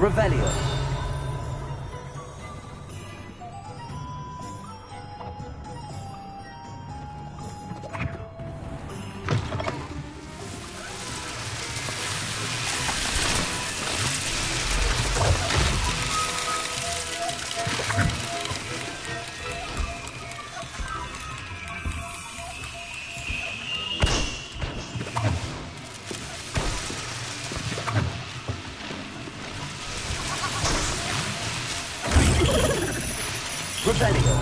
Revelio. Revelio.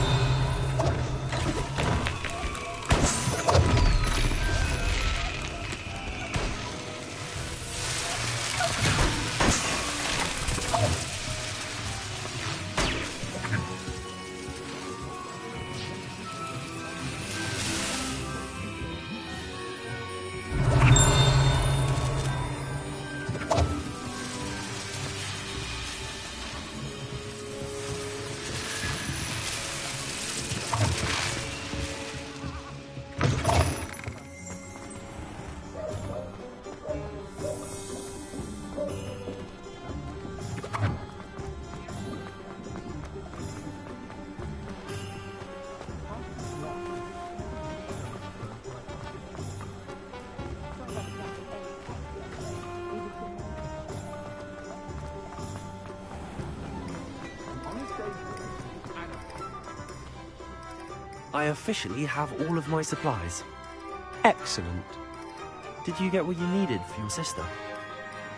I officially have all of my supplies. Excellent. Did you get what you needed for your sister?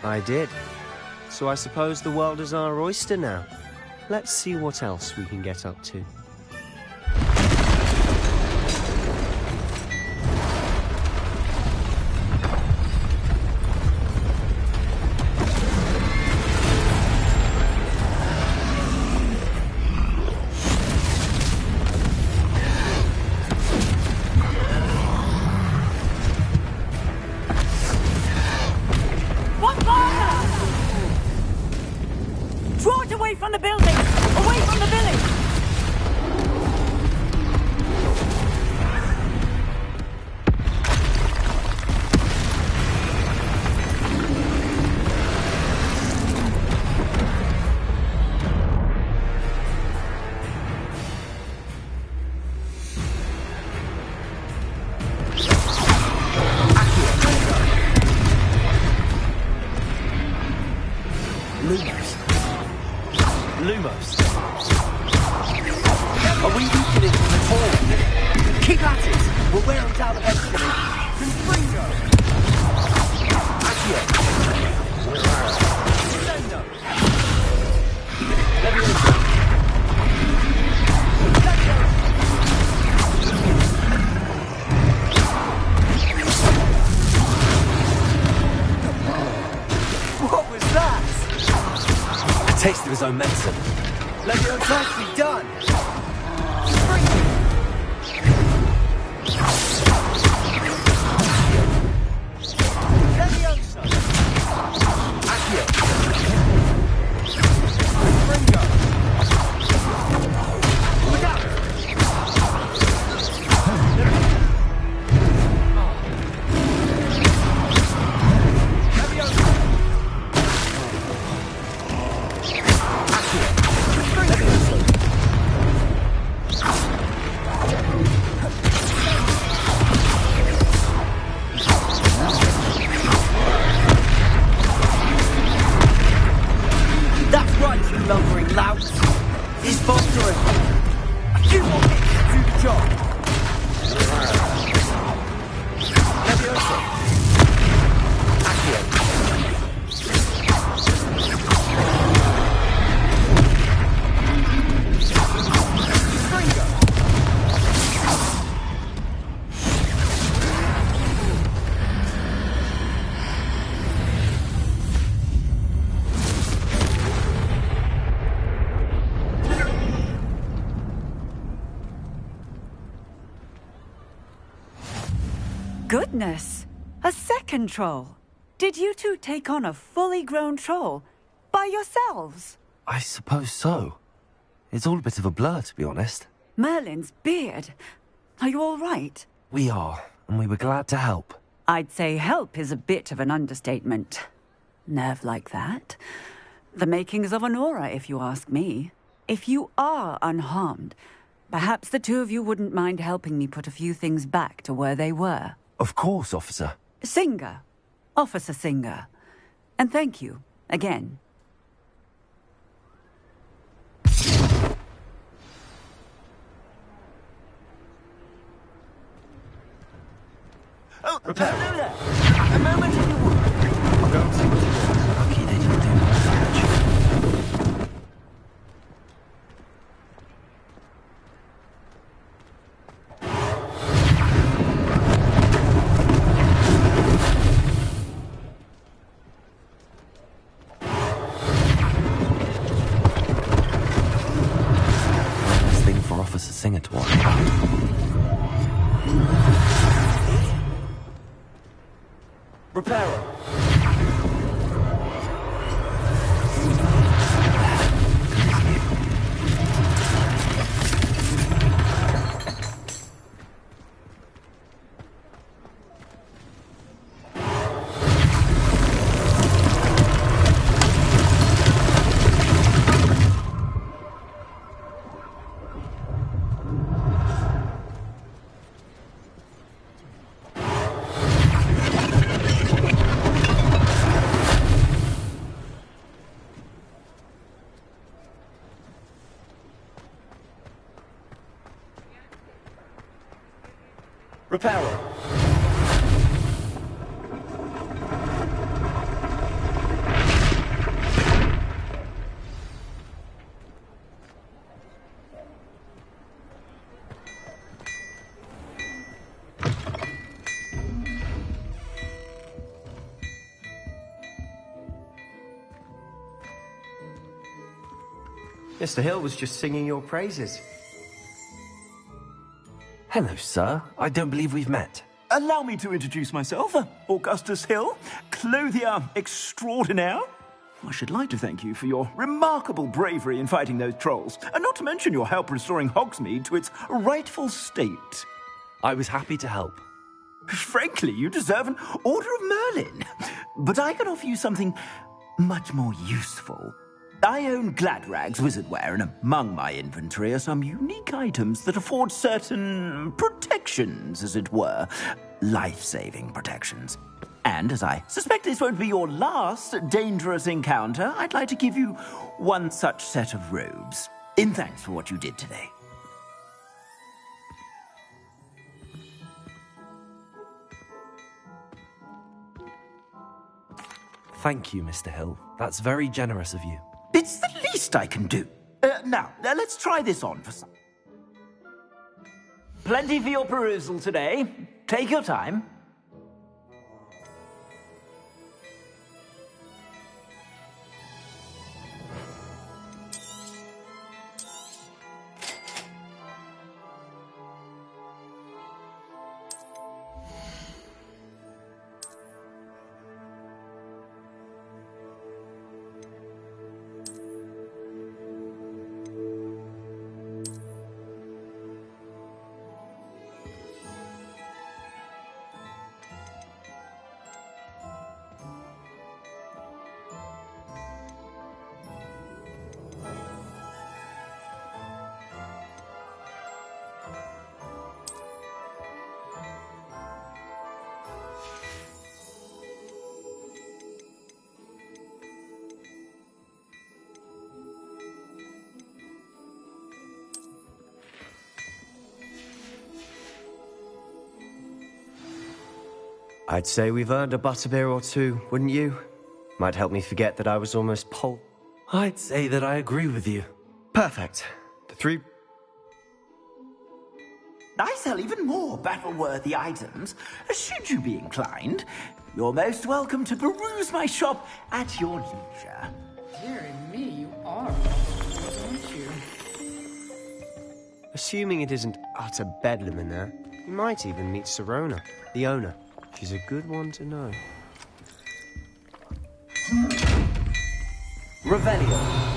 I did. So I suppose the world is our oyster now. Let's see what else we can get up to. Draw it away from the building! Away from the village! Lumos. Are we weakening them at all? Keep at it! We'll wear them down eventually. Confringo! Accio! Sendo! Leviosa! What was that? A taste of his own medicine. Leviosa, nicely done! Leviosa! Accio! Confringo! Look out! Leviosa! That's right, you lumbering louts. He's bolstering. A few more hits to do the job. Leviosa. Accio. Goodness! A second troll! Did you two take on a fully grown troll? By yourselves? I suppose so. It's all a bit of a blur, to be honest. Merlin's beard. Are you all right? We are, and we were glad to help. I'd say help is a bit of an understatement. Nerve like that. The makings of an aura, if you ask me. If you are unharmed, perhaps the two of you wouldn't mind helping me put a few things back to where they were. Of course, officer. Singer. Officer Singer. And thank you, again. Oh, hello there. A moment if you would. I'll go and see what it is. Lucky they didn't do more damage. Nice thing for Officer Singer to worry about. Repairer. Repairer. Mr. Hill was just singing your praises. Hello, sir. I don't believe we've met. Allow me to introduce myself, Augustus Hill, clothier extraordinaire. I should like to thank you for your remarkable bravery in fighting those trolls, and not to mention your help restoring Hogsmeade to its rightful state. I was happy to help. Frankly, you deserve an Order of Merlin. But I can offer you something much more useful. I own Gladrag's wizardware, and among my inventory are some unique items that afford certain protections, as it were. Life-saving protections. And as I suspect this won't be your last dangerous encounter, I'd like to give you one such set of robes, in thanks for what you did today. Thank you, Mr. Hill. That's very generous of you. It's the least I can do. Now, let's try this on for some. Plenty for your perusal today. Take your time. I'd say we've earned a butterbeer or two, wouldn't you? Might help me forget that I was almost I'd say that I agree with you. Perfect. The three... I sell even more battle-worthy items. Should you be inclined, you're most welcome to peruse my shop at your leisure. Dear me, you are, aren't you? Assuming it isn't utter bedlam in there, you might even meet Sirona, the owner. She's a good one to know. Revelio.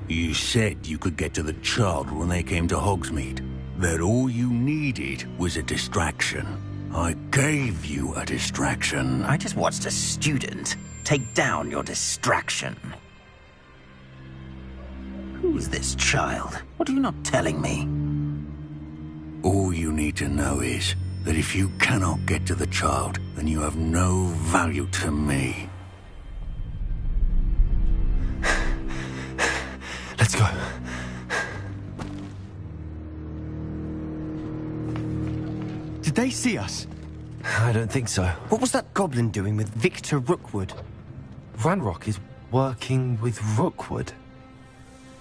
You said you could get to the child when they came to Hogsmeade. That all you needed was a distraction. I gave you a distraction. I just watched a student take down your distraction. Who's this child? What are you not telling me? All you need to know is that if you cannot get to the child, then you have no value to me. Let's go. Did they see us? I don't think so. What was that goblin doing with Victor Rookwood? Ranrock is working with Rookwood.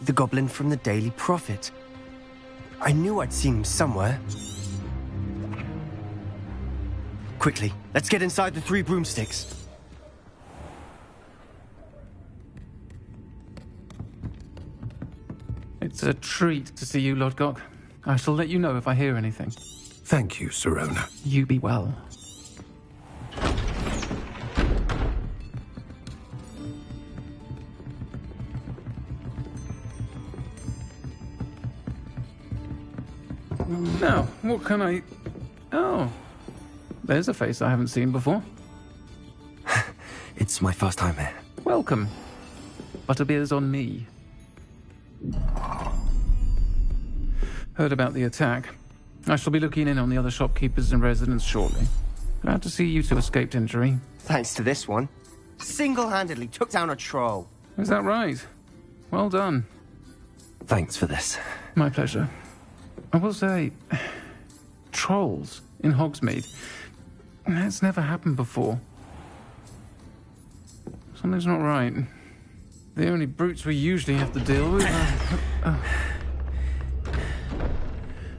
The goblin from the Daily Prophet. I knew I'd seen him somewhere. Quickly, let's get inside the 3 broomsticks. It's a treat to see you, Lodgok. I shall let you know if I hear anything. Thank you, Sirona. You be well. Now, what can I... Oh, there's a face I haven't seen before. It's my first time here. Welcome. Butterbeer's on me. Heard about the attack. I shall be looking in on the other shopkeepers and residents shortly. Glad to see you two escaped injury. Thanks to this one. Single-handedly took down a troll. Is that right? Well done. Thanks for this. My pleasure. I will say, trolls in Hogsmeade. That's never happened before. Something's not right. The only brutes we usually have to deal with are...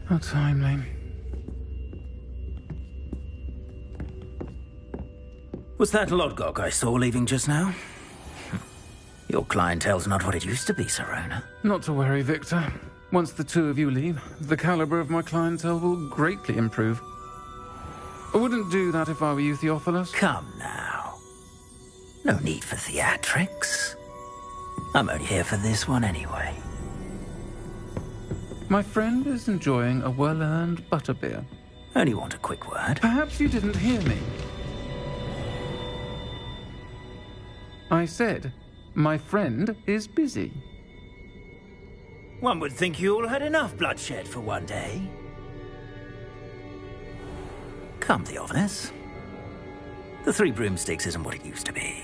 How timely. Was that Lodgok I saw leaving just now? Your clientele's not what it used to be, Sirona. Not to worry, Victor. Once the 2 of you leave, the caliber of my clientele will greatly improve. I wouldn't do that if I were you, Theophilus. Come now. No need for theatrics. I'm only here for this one anyway. My friend is enjoying a well-earned butterbeer. Only want a quick word. Perhaps you didn't hear me. I said, my friend is busy. One would think you all had enough bloodshed for one day. Come, Theophilus. The 3 broomsticks isn't what it used to be.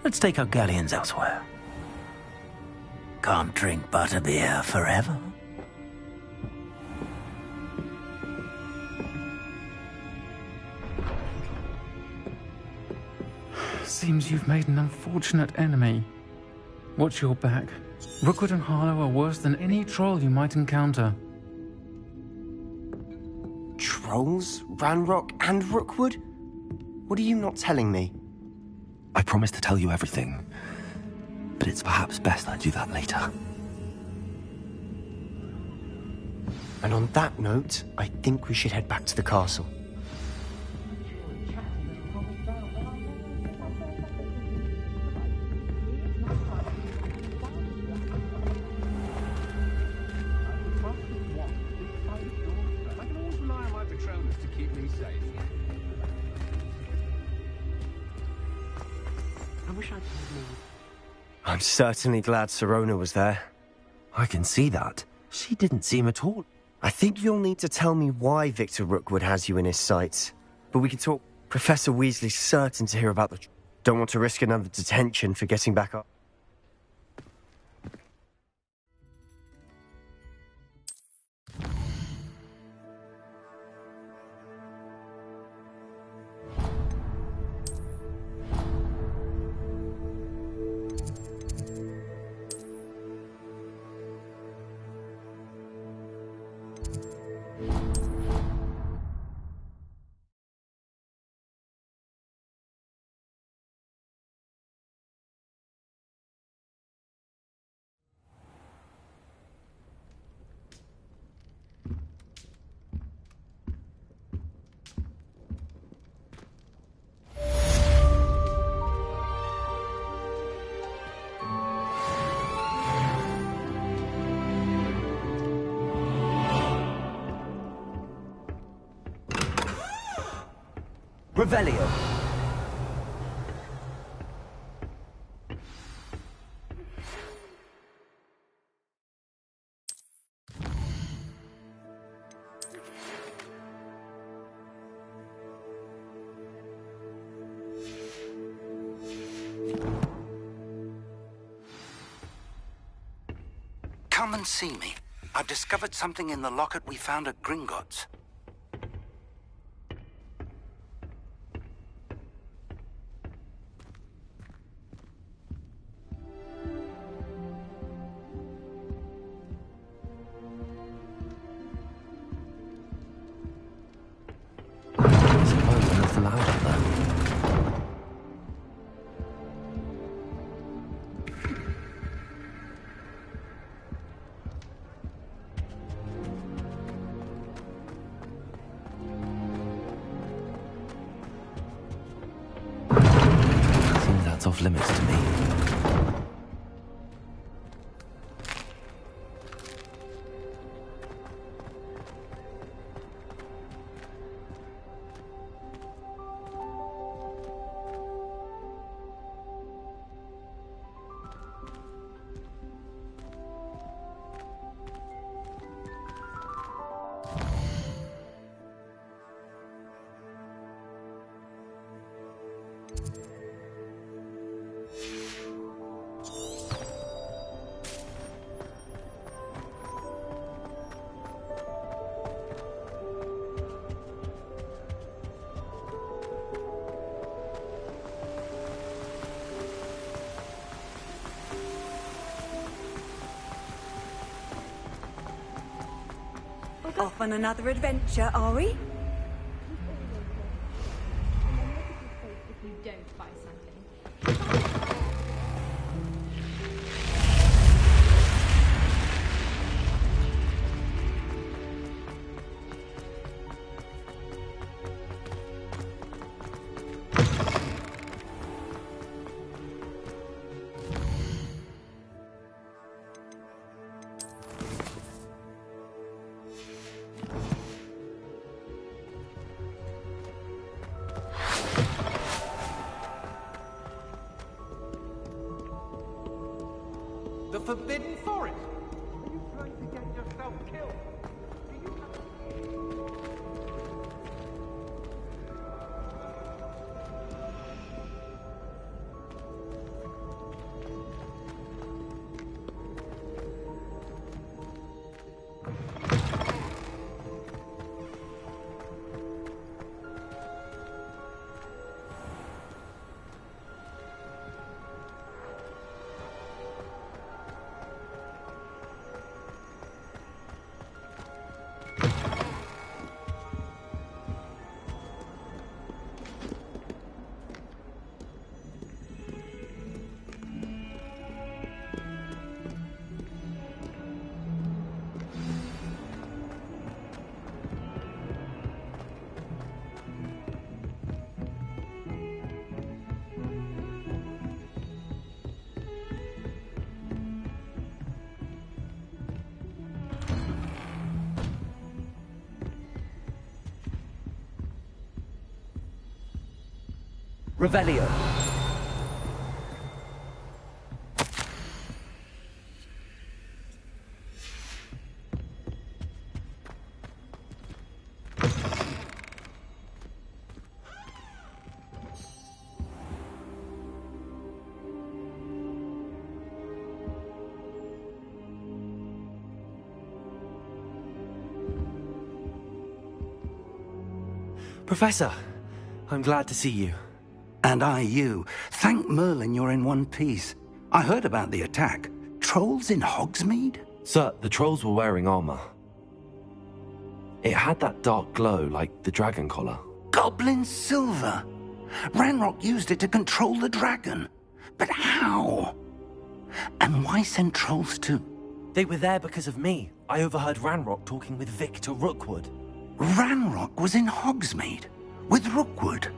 Let's take our galleons elsewhere. Can't drink butterbeer forever. Seems you've made an unfortunate enemy. Watch your back. Rookwood and Harlow are worse than any troll you might encounter. Trolls? Ranrock and Rookwood? What are you not telling me? I promised to tell you everything, but it's perhaps best I do that later. And on that note, I think we should head back to the castle. I'm certainly glad Sirona was there. I can see that. She didn't seem at all. I think you'll need to tell me why Victor Rookwood has you in his sights. But we can talk. Professor Weasley's certain to hear about the... Don't want to risk another detention for getting back up. Revelio. Come and see me. I've discovered something in the locket we found at Gringotts. I suppose nothing loud up there. Seems that's off limits to me. Off on another adventure, are we? If you don't buy something. The Forbidden Forest? Are you trying to get yourself killed? Revelio. Professor, I'm glad to see you. And I you. Thank Merlin you're in one piece. I heard about the attack. Trolls in Hogsmeade? Sir, the trolls were wearing armor. It had that dark glow like the dragon collar. Goblin silver. Ranrock used it to control the dragon. But how? And why send trolls too? They were there because of me. I overheard Ranrock talking with Victor Rookwood. Ranrock was in Hogsmeade with Rookwood.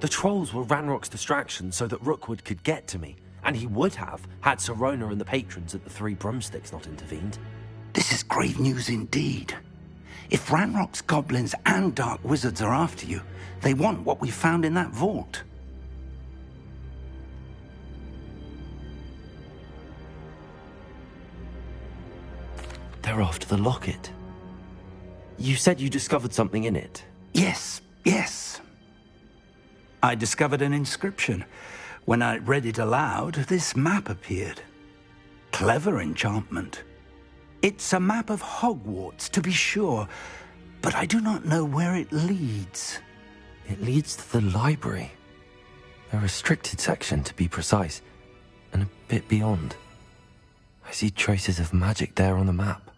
The trolls were Ranrock's distraction so that Rookwood could get to me, and he would have had Sirona and the patrons at the Three Broomsticks not intervened. This is grave news indeed. If Ranrock's goblins and dark wizards are after you, they want what we found in that vault. They're after the locket. You said you discovered something in it. Yes. I discovered an inscription. When I read it aloud, this map appeared. Clever enchantment. It's a map of Hogwarts, to be sure, but I do not know where it leads. It leads to the library. A restricted section, to be precise, and a bit beyond. I see traces of magic there on the map.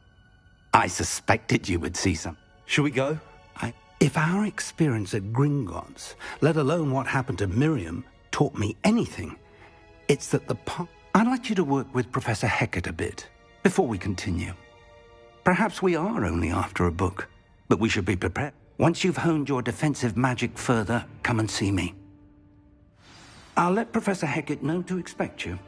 I suspected you would see some. Shall we go? If our experience at Gringotts, let alone what happened to Miriam, taught me anything, it's that I'd like you to work with Professor Hecat a bit, before we continue. Perhaps we are only after a book, but we should be prepared. Once you've honed your defensive magic further, come and see me. I'll let Professor Hecat know to expect you.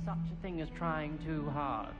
Such a thing as trying too hard.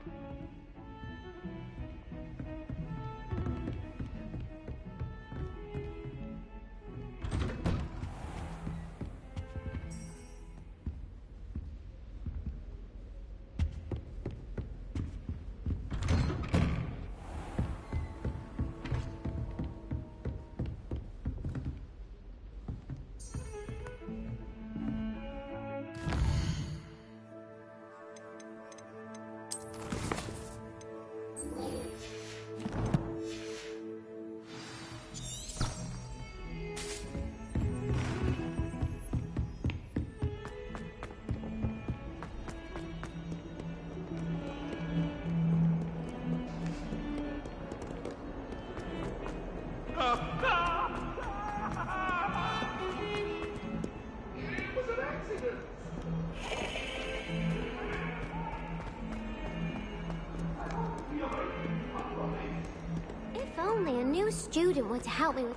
If only a new student were to help me with...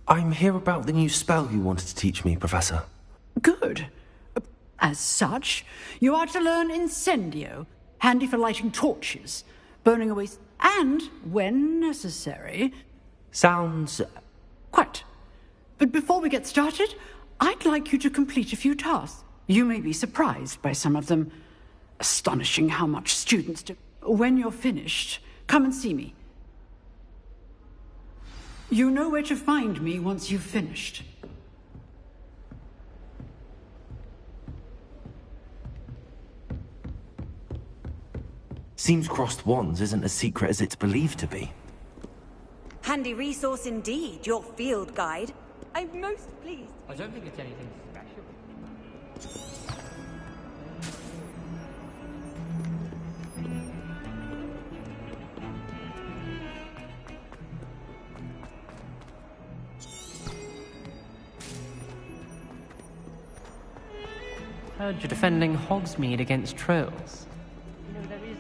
I'm here about the new spell you wanted to teach me, Professor. Good. As such, you are to learn Incendio, handy for lighting torches, burning away, and, when necessary... Sounds... Quite. But before we get started, I'd like you to complete a few tasks. You may be surprised by some of them. Astonishing how much students do. When you're finished, come and see me. You know where to find me once you've finished. Seems crossed wands isn't as secret as it's believed to be. Handy resource indeed, your field guide. I'm most pleased. I don't think it's anything special. Heard you're defending Hogsmeade against trolls. You know, there is...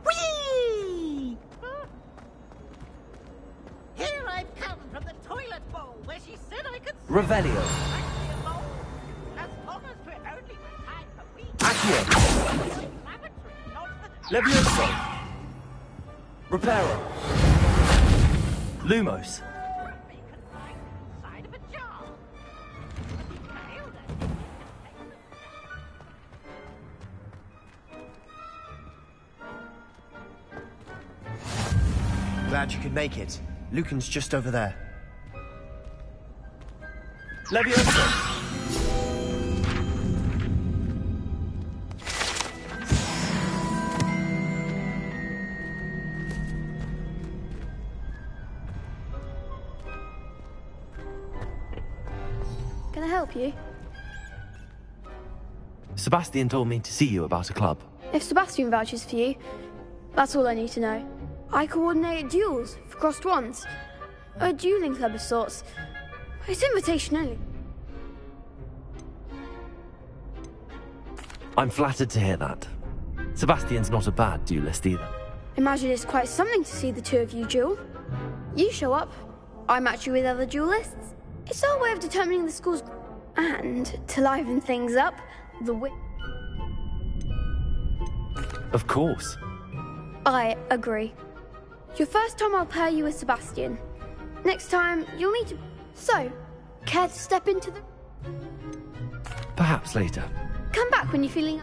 Whee! Here I've come from the toilet bowl where she said I could... Revelio. Accio. Levioso. Reparo. Lumos. glad you could make it. Lucan's just over there. Leviosa! Can I help you? Sebastian told me to see you about a club. If Sebastian vouches for you, that's all I need to know. I coordinate duels for crossed wands. A dueling club of sorts. It's invitation only. I'm flattered to hear that. Sebastian's not a bad duelist either. Imagine it's quite something to see the two of you duel. You show up, I match you with other duelists. It's our way of determining the school's... And, to liven things up, the Of course. I agree. Your first time I'll pair you with Sebastian. Next time, you'll need to... So, care to step into the... Perhaps later. Come back when you're feeling...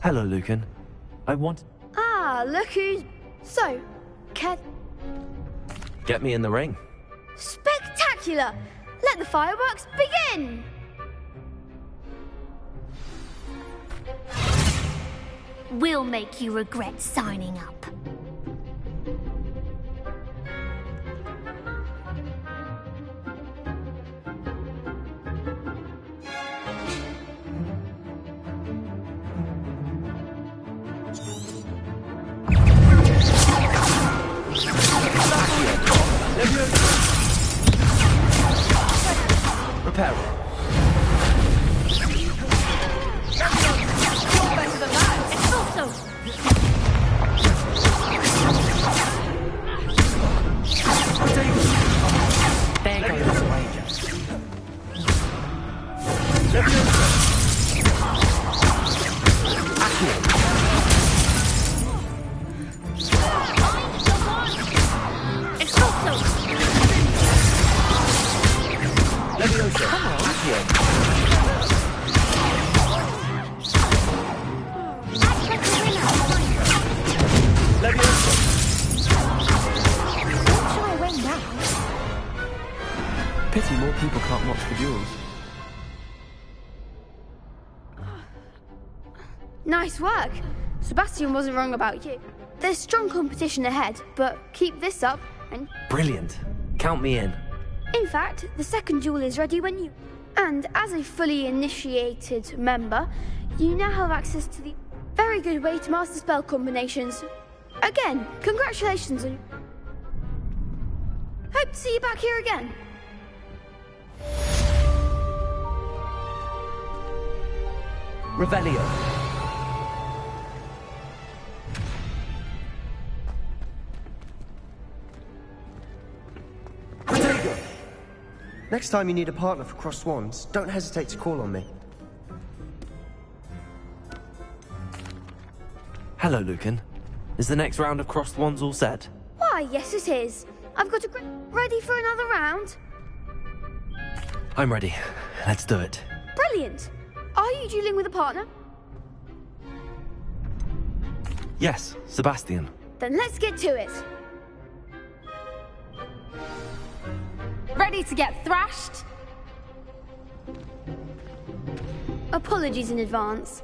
Hello, Lucan. I want... Ah, look who's... So, care... Get me in the ring. Spectacular! Let the fireworks begin! We'll make you regret signing up. Repair it. You're better than that. It's also... There goes the wager. It's also... Leviosa. Come on. Accio. Act like a winner. Leviosa. What shall I win now? Pity more people can't watch the duels. Nice work. Sebastian wasn't wrong about you. There's strong competition ahead, but keep this up and... Brilliant. Count me in. In fact, the second duel is ready when you... And as a fully initiated member, you now have access to the very good way to master spell combinations. Again, congratulations on... Hope to see you back here again. Revelio. Next time you need a partner for crossed wands, don't hesitate to call on me. Hello, Lucan. Is the next round of crossed wands all set? Why, yes it is. I've got a... Ready for another round? I'm ready. Let's do it. Brilliant. Are you dueling with a partner? Yes, Sebastian. Then let's get to it. Ready to get thrashed? Apologies in advance.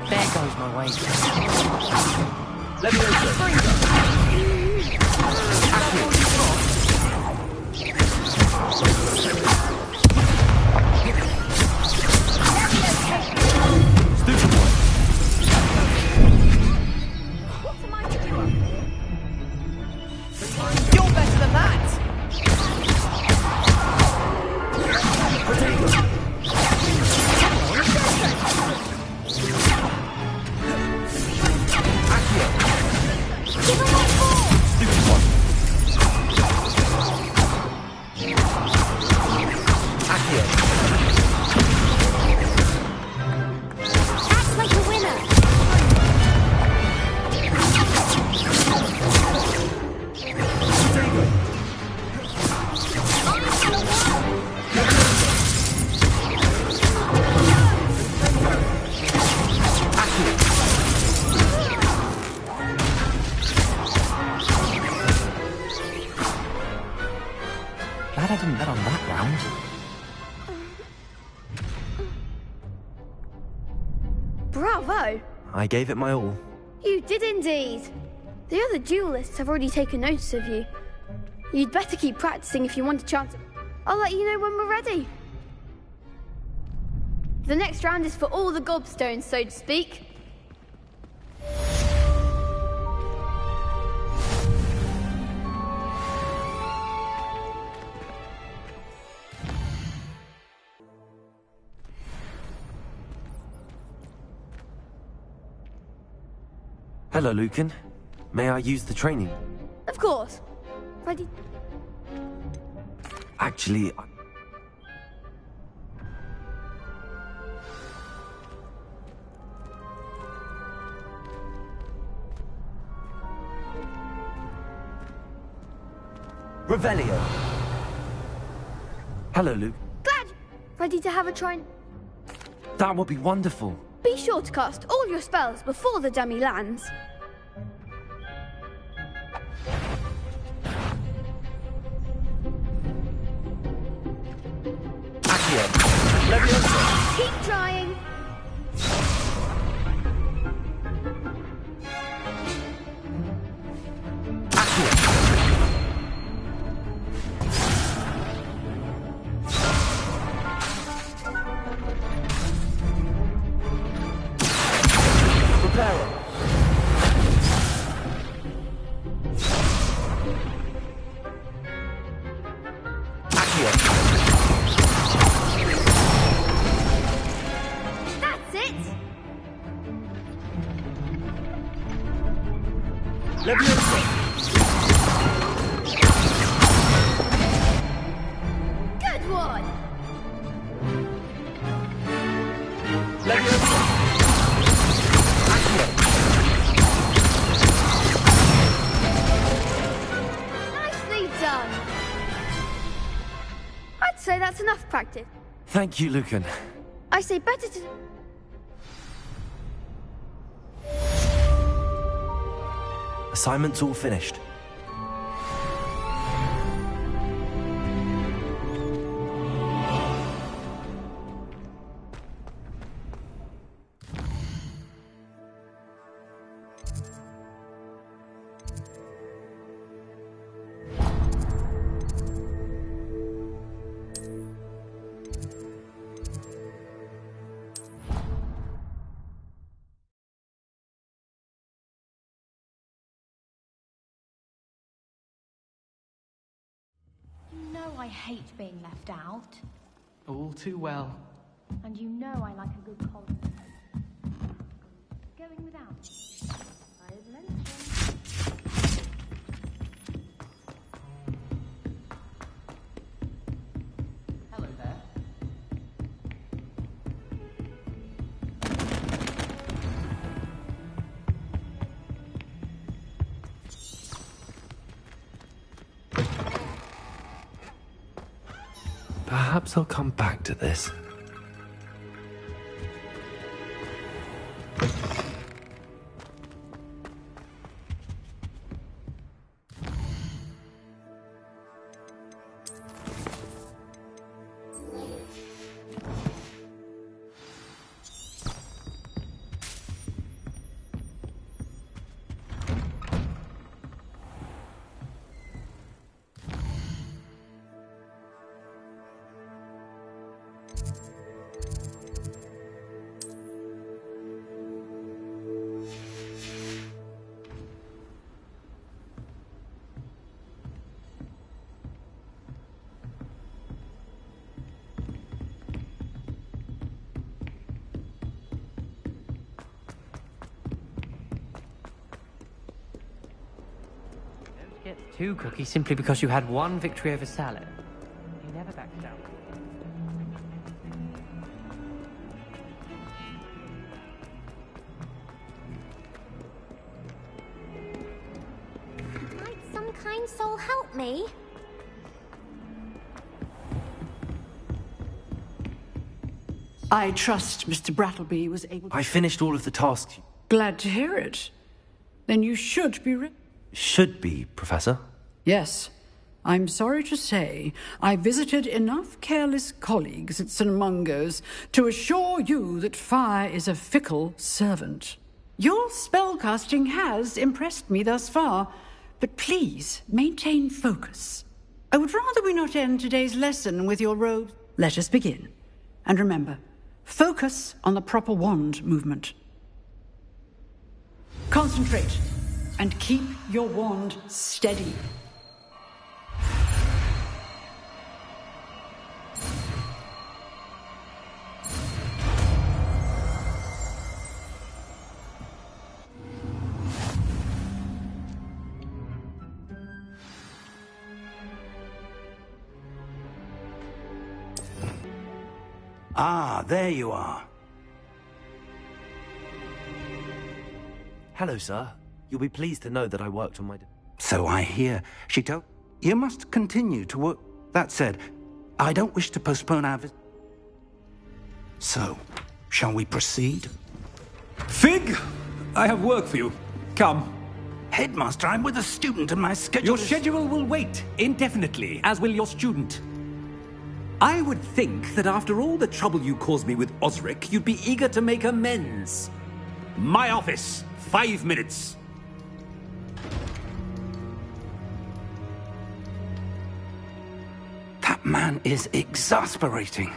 There goes my wager. You're better than that. glad I didn't bet on that round. Bravo! I gave it my all. You did indeed. The other duelists have already taken notice of you. You'd better keep practicing if you want a chance. I'll let you know when we're ready. The next round is for all the gobstones, so to speak. Hello, Lucan. May I use the training? Of course. Ready? Actually, Revelio. hello, Luke. Glad. Ready to have a try? That would be wonderful. Be sure to cast all your spells before the dummy lands. Keep trying. That's it. Good one. Nicely done. I'd say that's enough practice. Thank you, Lucan. I say better to... Assignment's all finished. You know I hate being left out. All too well. And you know I like a good collar. Going without. I've mentioned. Hello there. Perhaps I'll come back to this. Get 2 cookies simply because you had 1 victory over salad. You never backed down. Might some kind soul help me? I trust Mr. Brattleby was able to... I finished all of the tasks. Glad to hear it. Then you should be ready. Should be, Professor. Yes. I'm sorry to say I visited enough careless colleagues at St. Mungo's to assure you that fire is a fickle servant. Your spellcasting has impressed me thus far, but please maintain focus. I would rather we not end today's lesson with your robes. Let us begin. And remember, focus on the proper wand movement. Concentrate and keep your wand steady. Ah, there you are. Hello, sir. You'll be pleased to know that I worked on my... So I hear. She told... You must continue to work. That said, I don't wish to postpone our visit. So, shall we proceed? Fig! I have work for you. Come. Headmaster, I'm with a student and my schedule Your schedule will wait indefinitely, as will your student. I would think that after all the trouble you caused me with Osric, you'd be eager to make amends. My office, 5 minutes. That man is exasperating.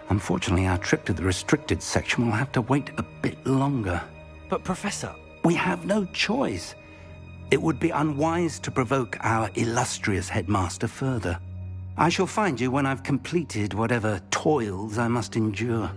Unfortunately, our trip to the restricted section will have to wait a bit longer. But, Professor... We have no choice. It would be unwise to provoke our illustrious headmaster further. I shall find you when I've completed whatever toils I must endure.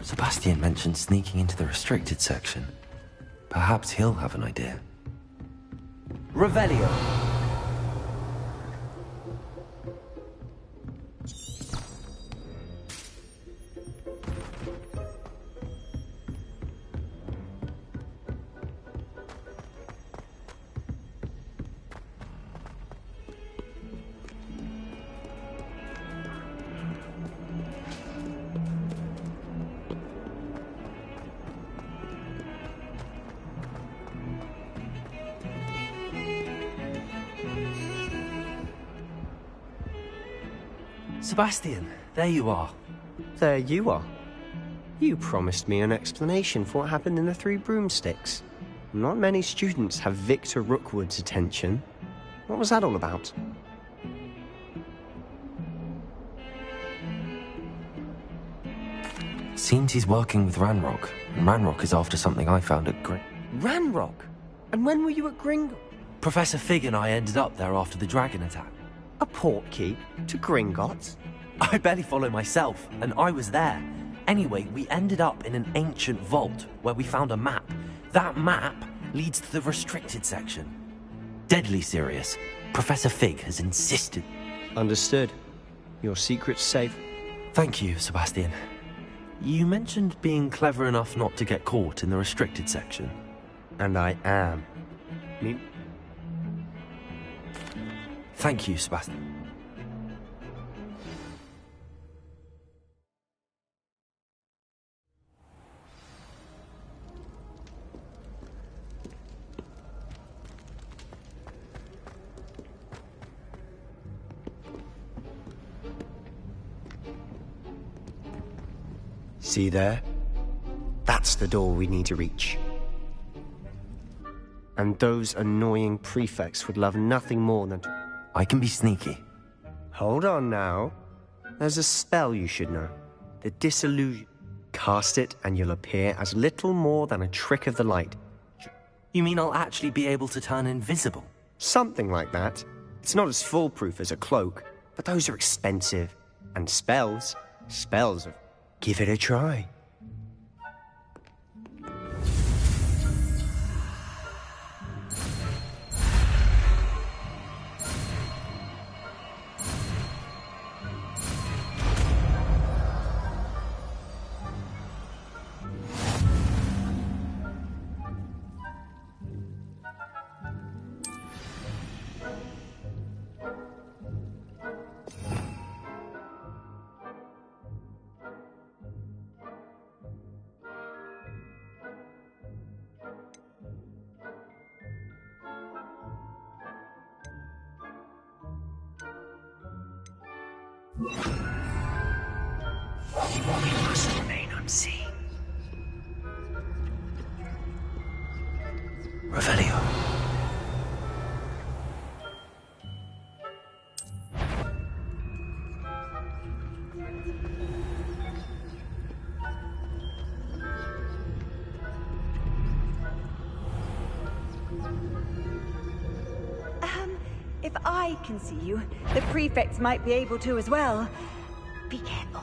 Sebastian mentioned sneaking into the restricted section. Perhaps he'll have an idea. Revelio. Sebastian, there you are. There you are. You promised me an explanation for what happened in the Three Broomsticks. Not many students have Victor Rookwood's attention. What was that all about? Seems he's working with Ranrock, and Ranrock is after something I found at Ranrock? And when were you at Gringotts? Professor Fig and I ended up there after the dragon attack. A portkey to Gringotts? I barely follow myself, and I was there. Anyway, we ended up in an ancient vault where we found a map. That map leads to the restricted section. Deadly serious. Professor Fig has insisted. Understood. Your secret's safe. Thank you, Sebastian. You mentioned being clever enough not to get caught in the restricted section. And I am. Thank you, Sebastian. See there? That's the door we need to reach. And those annoying prefects would love nothing more than to... I can be sneaky. Hold on now. There's a spell you should know. The Disillusion. Cast it and you'll appear as little more than a trick of the light. You mean I'll actually be able to turn invisible? Something like that. It's not as foolproof as a cloak, but those are expensive. And spells are... Give it a try. We must remain unseen. Revelio. If I can see you, the prefects might be able to as well. Be careful.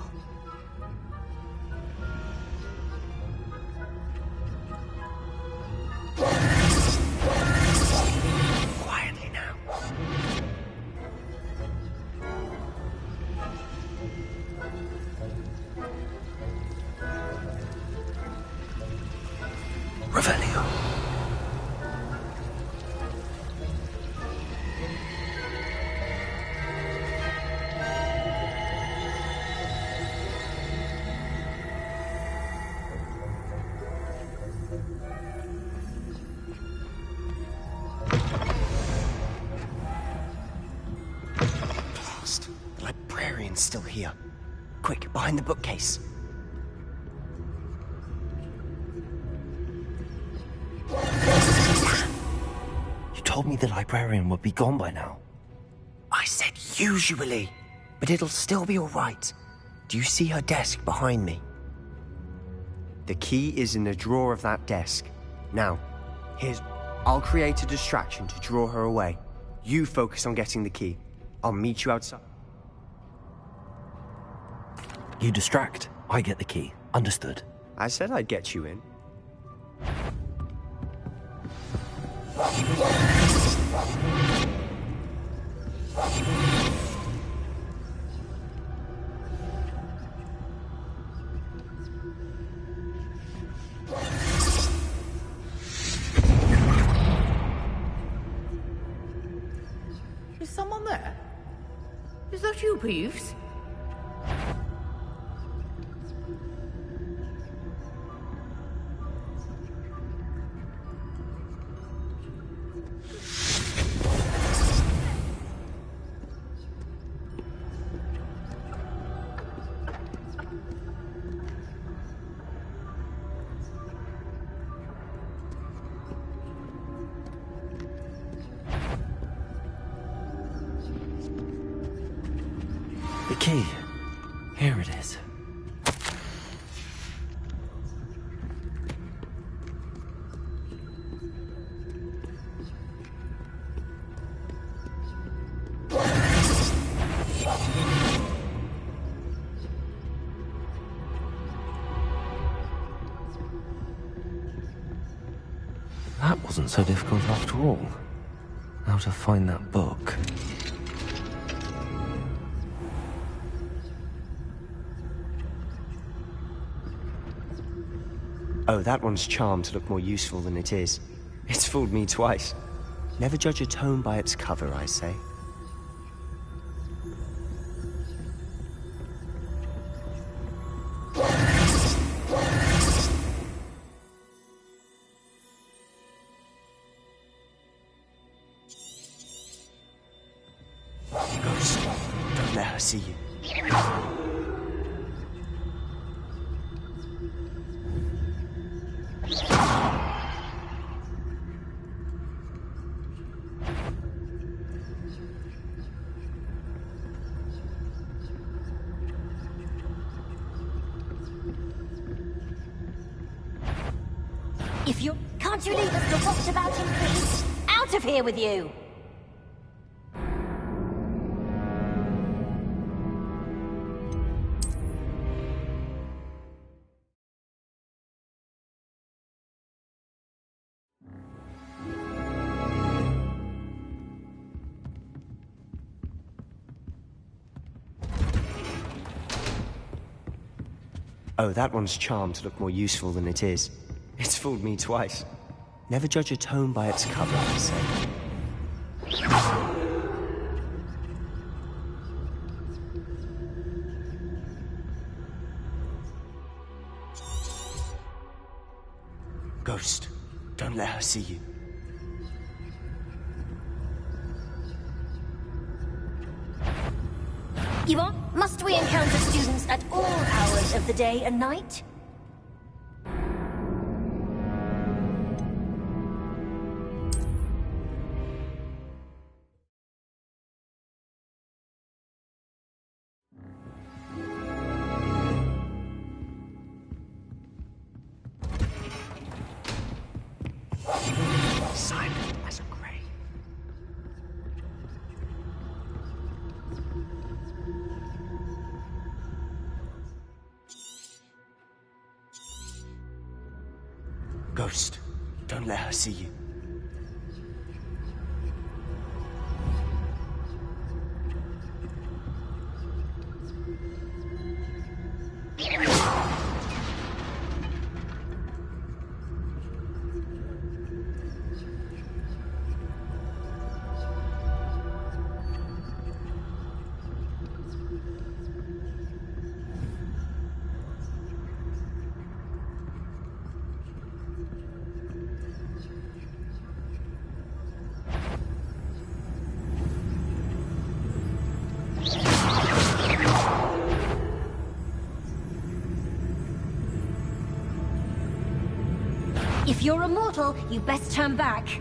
Quietly now. Revelio. Blast. The librarian's still here. Quick, behind the bookcase. You told me the librarian would be gone by now. I said usually, but it'll still be all right. Do you see her desk behind me? The key is in the drawer of that desk. Now, I'll create a distraction to draw her away. You focus on getting the key. I'll meet you outside. You distract, I get the key. Understood. I said I'd get you in. Is someone there? Is that you, Peeves? The key. Here it is. That wasn't so difficult after all. How to find that book. Oh, that one's charmed to look more useful than it is. It's fooled me twice. Never judge a tome by its cover, I say. Ghost, don't let her see you. If you... Can't you leave us to watch about in peace? Out of here with you! Oh, that one's charmed to look more useful than it is. It's fooled me twice. Never judge a tome by its cover, I say. Ghost, don't let her see you. Yvonne, must we encounter students at all hours of the day and night? Silent as a grave. Ghost, don't let her see you. If you're a mortal, you best turn back.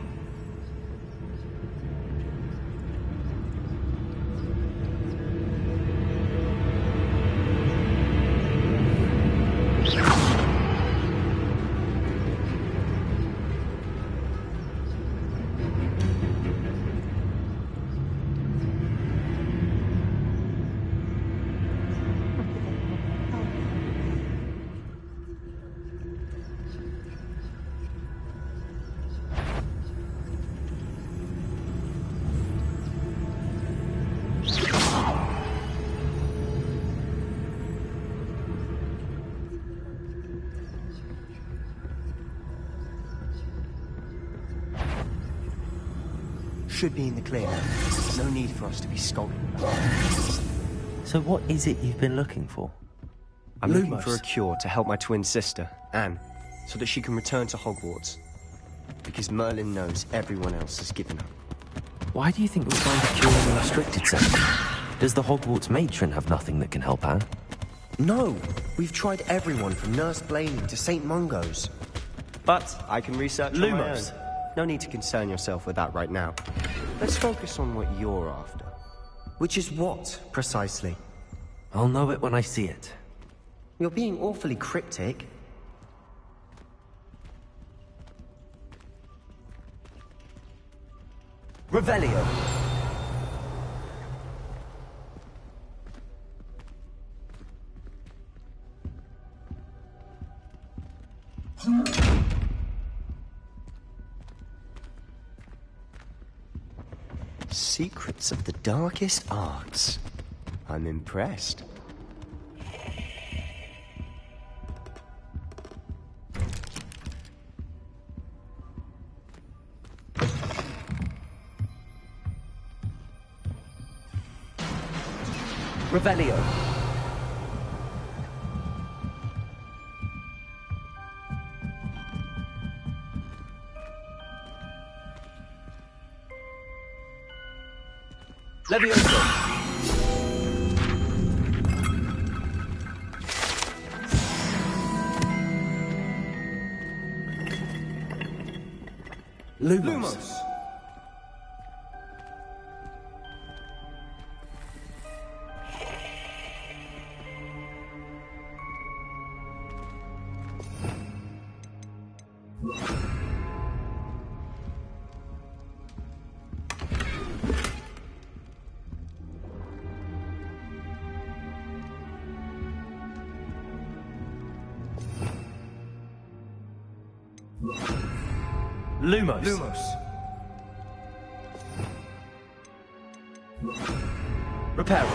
Should be in the clear. No need for us to be skulking. So what is it you've been looking for? I'm looking for a cure to help my twin sister, Anne, so that she can return to Hogwarts. Because Merlin knows everyone else has given up. Why do you think we'll find a cure in the restricted section? Does the Hogwarts matron have nothing that can help Anne? No! We've tried everyone from Nurse Blaney to St. Mungo's. But I can research on my own. Lumos! No need to concern yourself with that right now. Let's focus on what you're after. Which is what, precisely? I'll know it when I see it. You're being awfully cryptic. Revelio. Secrets of the darkest arts. I'm impressed. Revelio. Levioso. Lumos. Lumos. Lumos. Reparo.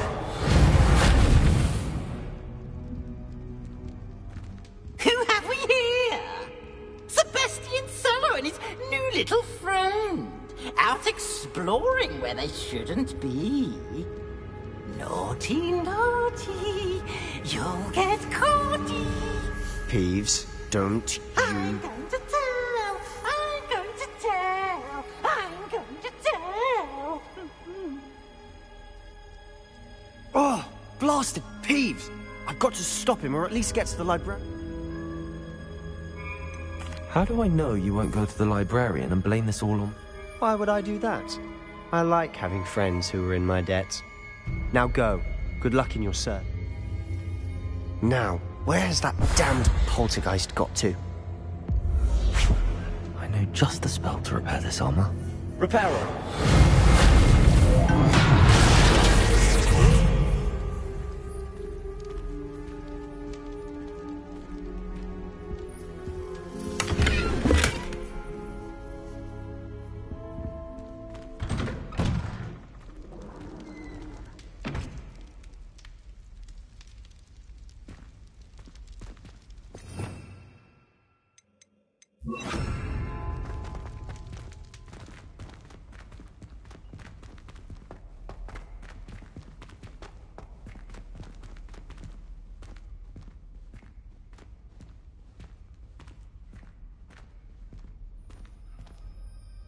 Who have we here? Sebastian Sallow and his new little friend. Out exploring where they shouldn't be. Naughty, naughty. You'll get caughty. Peeves, don't you... I'm going to tell. I'm going to tell. I'm going to tell. Oh, bastard Peeves! I've got to stop him, or at least get to the library. How do I know you won't go to the librarian and blame this all on... Why would I do that? I like having friends who are in my debt. Now go. Good luck in your search. Now, where's that damned poltergeist got to? I know just the spell to repair this armor. Reparo.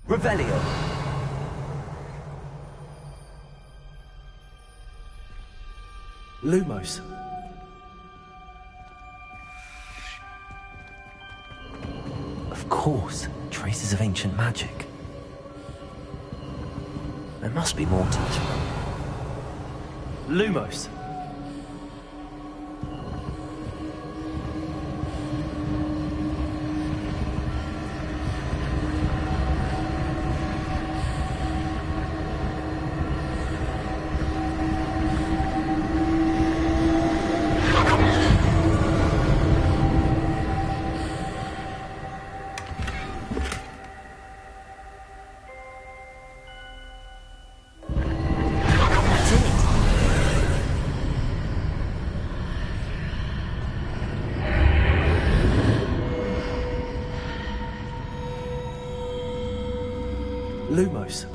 Revelio. Lumos. Of course, traces of ancient magic. There must be more to this. Lumos. Lumos.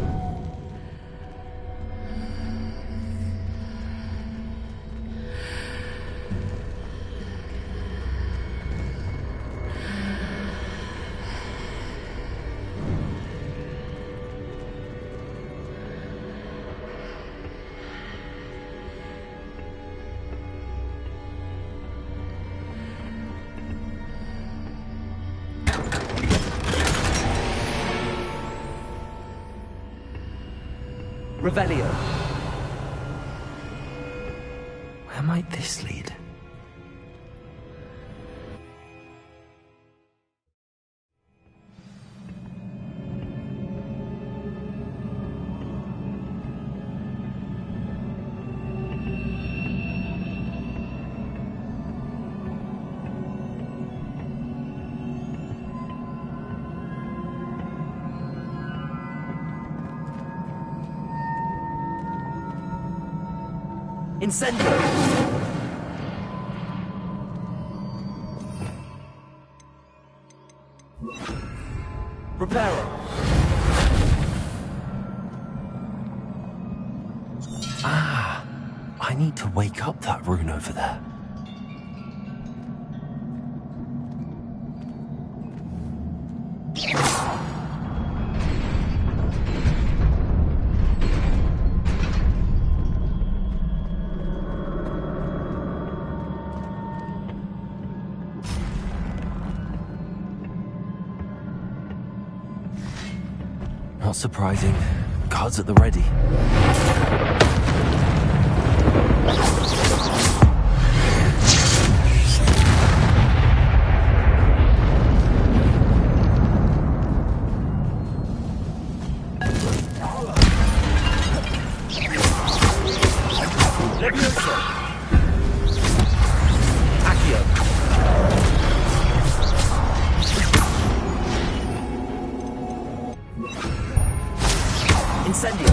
Revelio. Where might this lead? Incendio. Reparo. Ah, I need to wake up that rune over there. Not surprising. Guards at the ready. Incendio.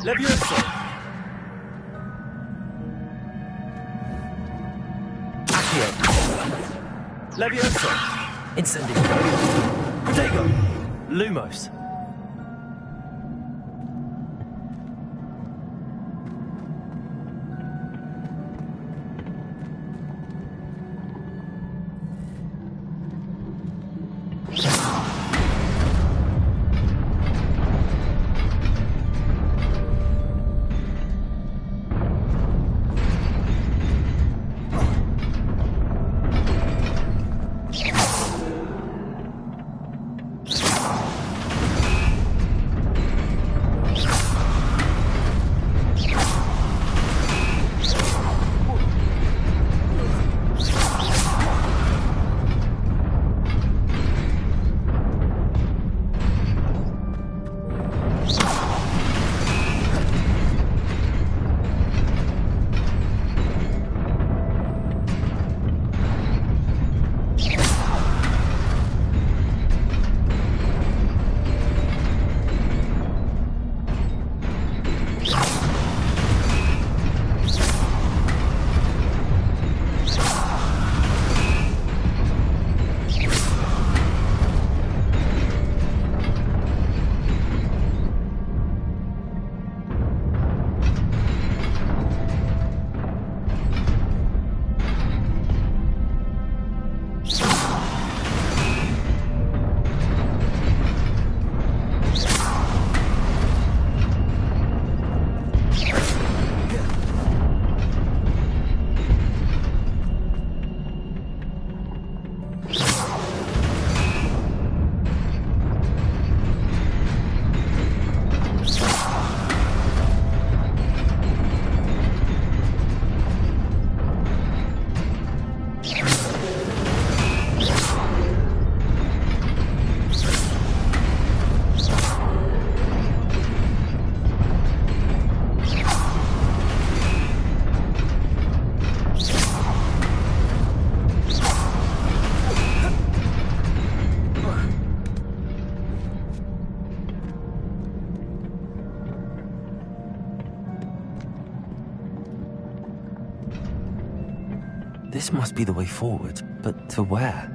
Levioso! Accio! Levioso! Incendio! Protego! Lumos! This must be the way forward, but to where?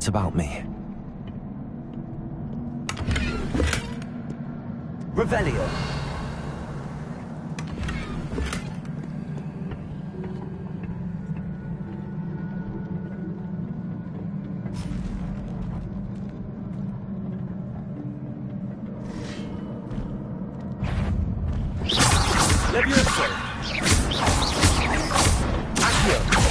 About me. Revelio. Levioso. Accio.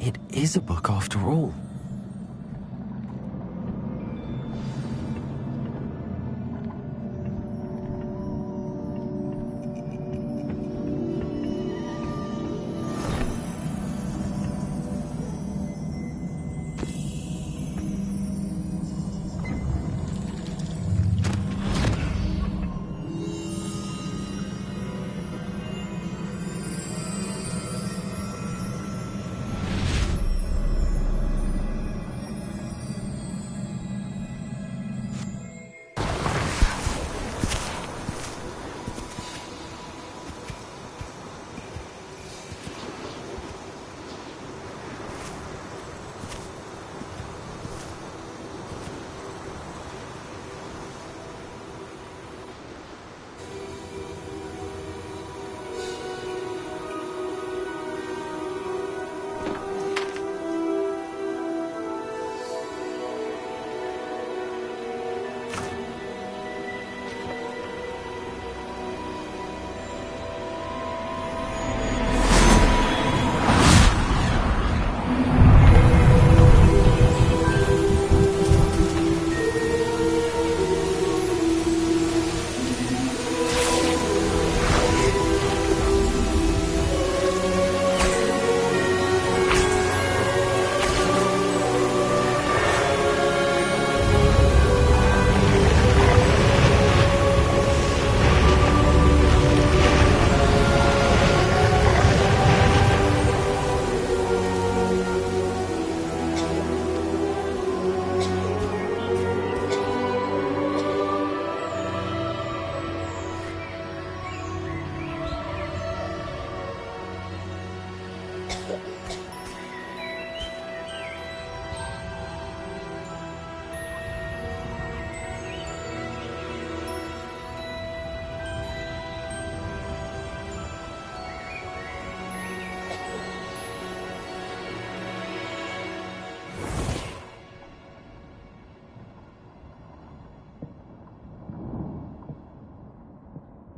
It is a book after all.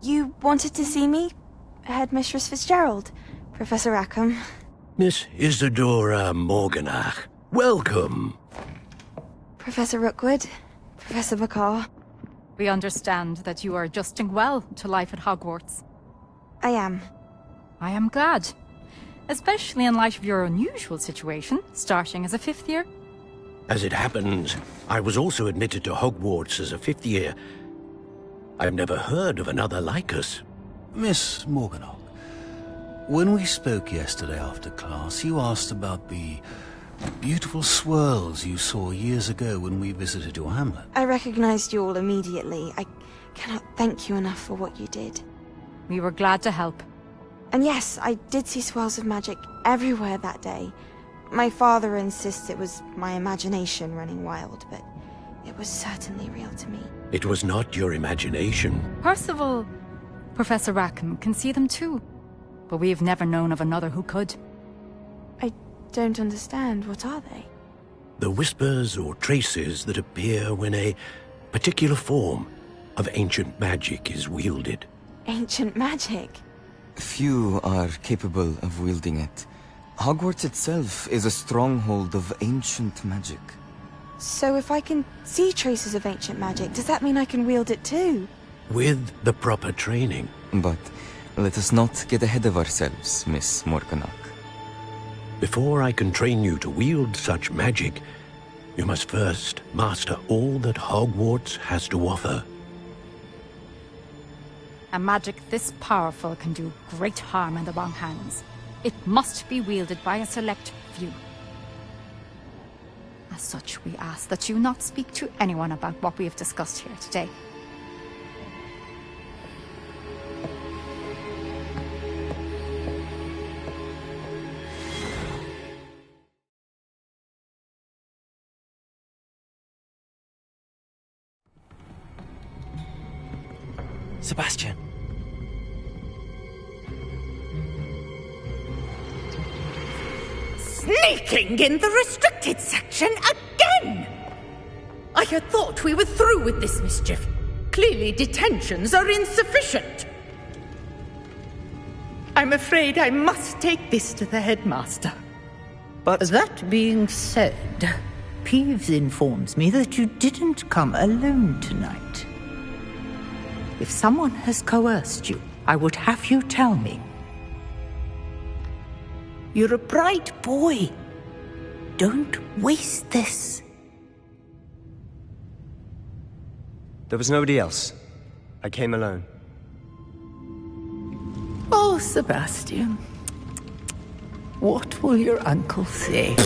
You wanted to see me? Headmistress Fitzgerald? Professor Rackham? Miss Isadora Morganach, welcome. Professor Rookwood? Professor McCaw? We understand that you are adjusting well to life at Hogwarts. I am. I am glad. Especially in light of your unusual situation, starting as a 5th year. As it happens, I was also admitted to Hogwarts as a 5th year. I've never heard of another like us. Miss Morganach, when we spoke yesterday after class, you asked about the beautiful swirls you saw years ago when we visited your hamlet. I recognized you all immediately. I cannot thank you enough for what you did. We were glad to help. And yes, I did see swirls of magic everywhere that day. My father insists it was my imagination running wild, but it was certainly real to me. It was not your imagination. Percival, Professor Rackham can see them too. But we have never known of another who could. I don't understand. What are they? The whispers or traces that appear when a particular form of ancient magic is wielded. Ancient magic? Few are capable of wielding it. Hogwarts itself is a stronghold of ancient magic. So if I can see traces of ancient magic, does that mean I can wield it too? With the proper training. But let us not get ahead of ourselves, Miss Morganach. Before I can train you to wield such magic, you must first master all that Hogwarts has to offer. A magic this powerful can do great harm in the wrong hands. It must be wielded by a select few. As such, we ask that you not speak to anyone about what we have discussed here today. Sebastian. Sneaking in the restricted section again! I had thought we were through with this mischief. Clearly detentions are insufficient. I'm afraid I must take this to the headmaster. But... That being said, Peeves informs me that you didn't come alone tonight. If someone has coerced you, I would have you tell me. You're a bright boy. Don't waste this. There was nobody else. I came alone. Oh, Sebastian. What will your uncle say?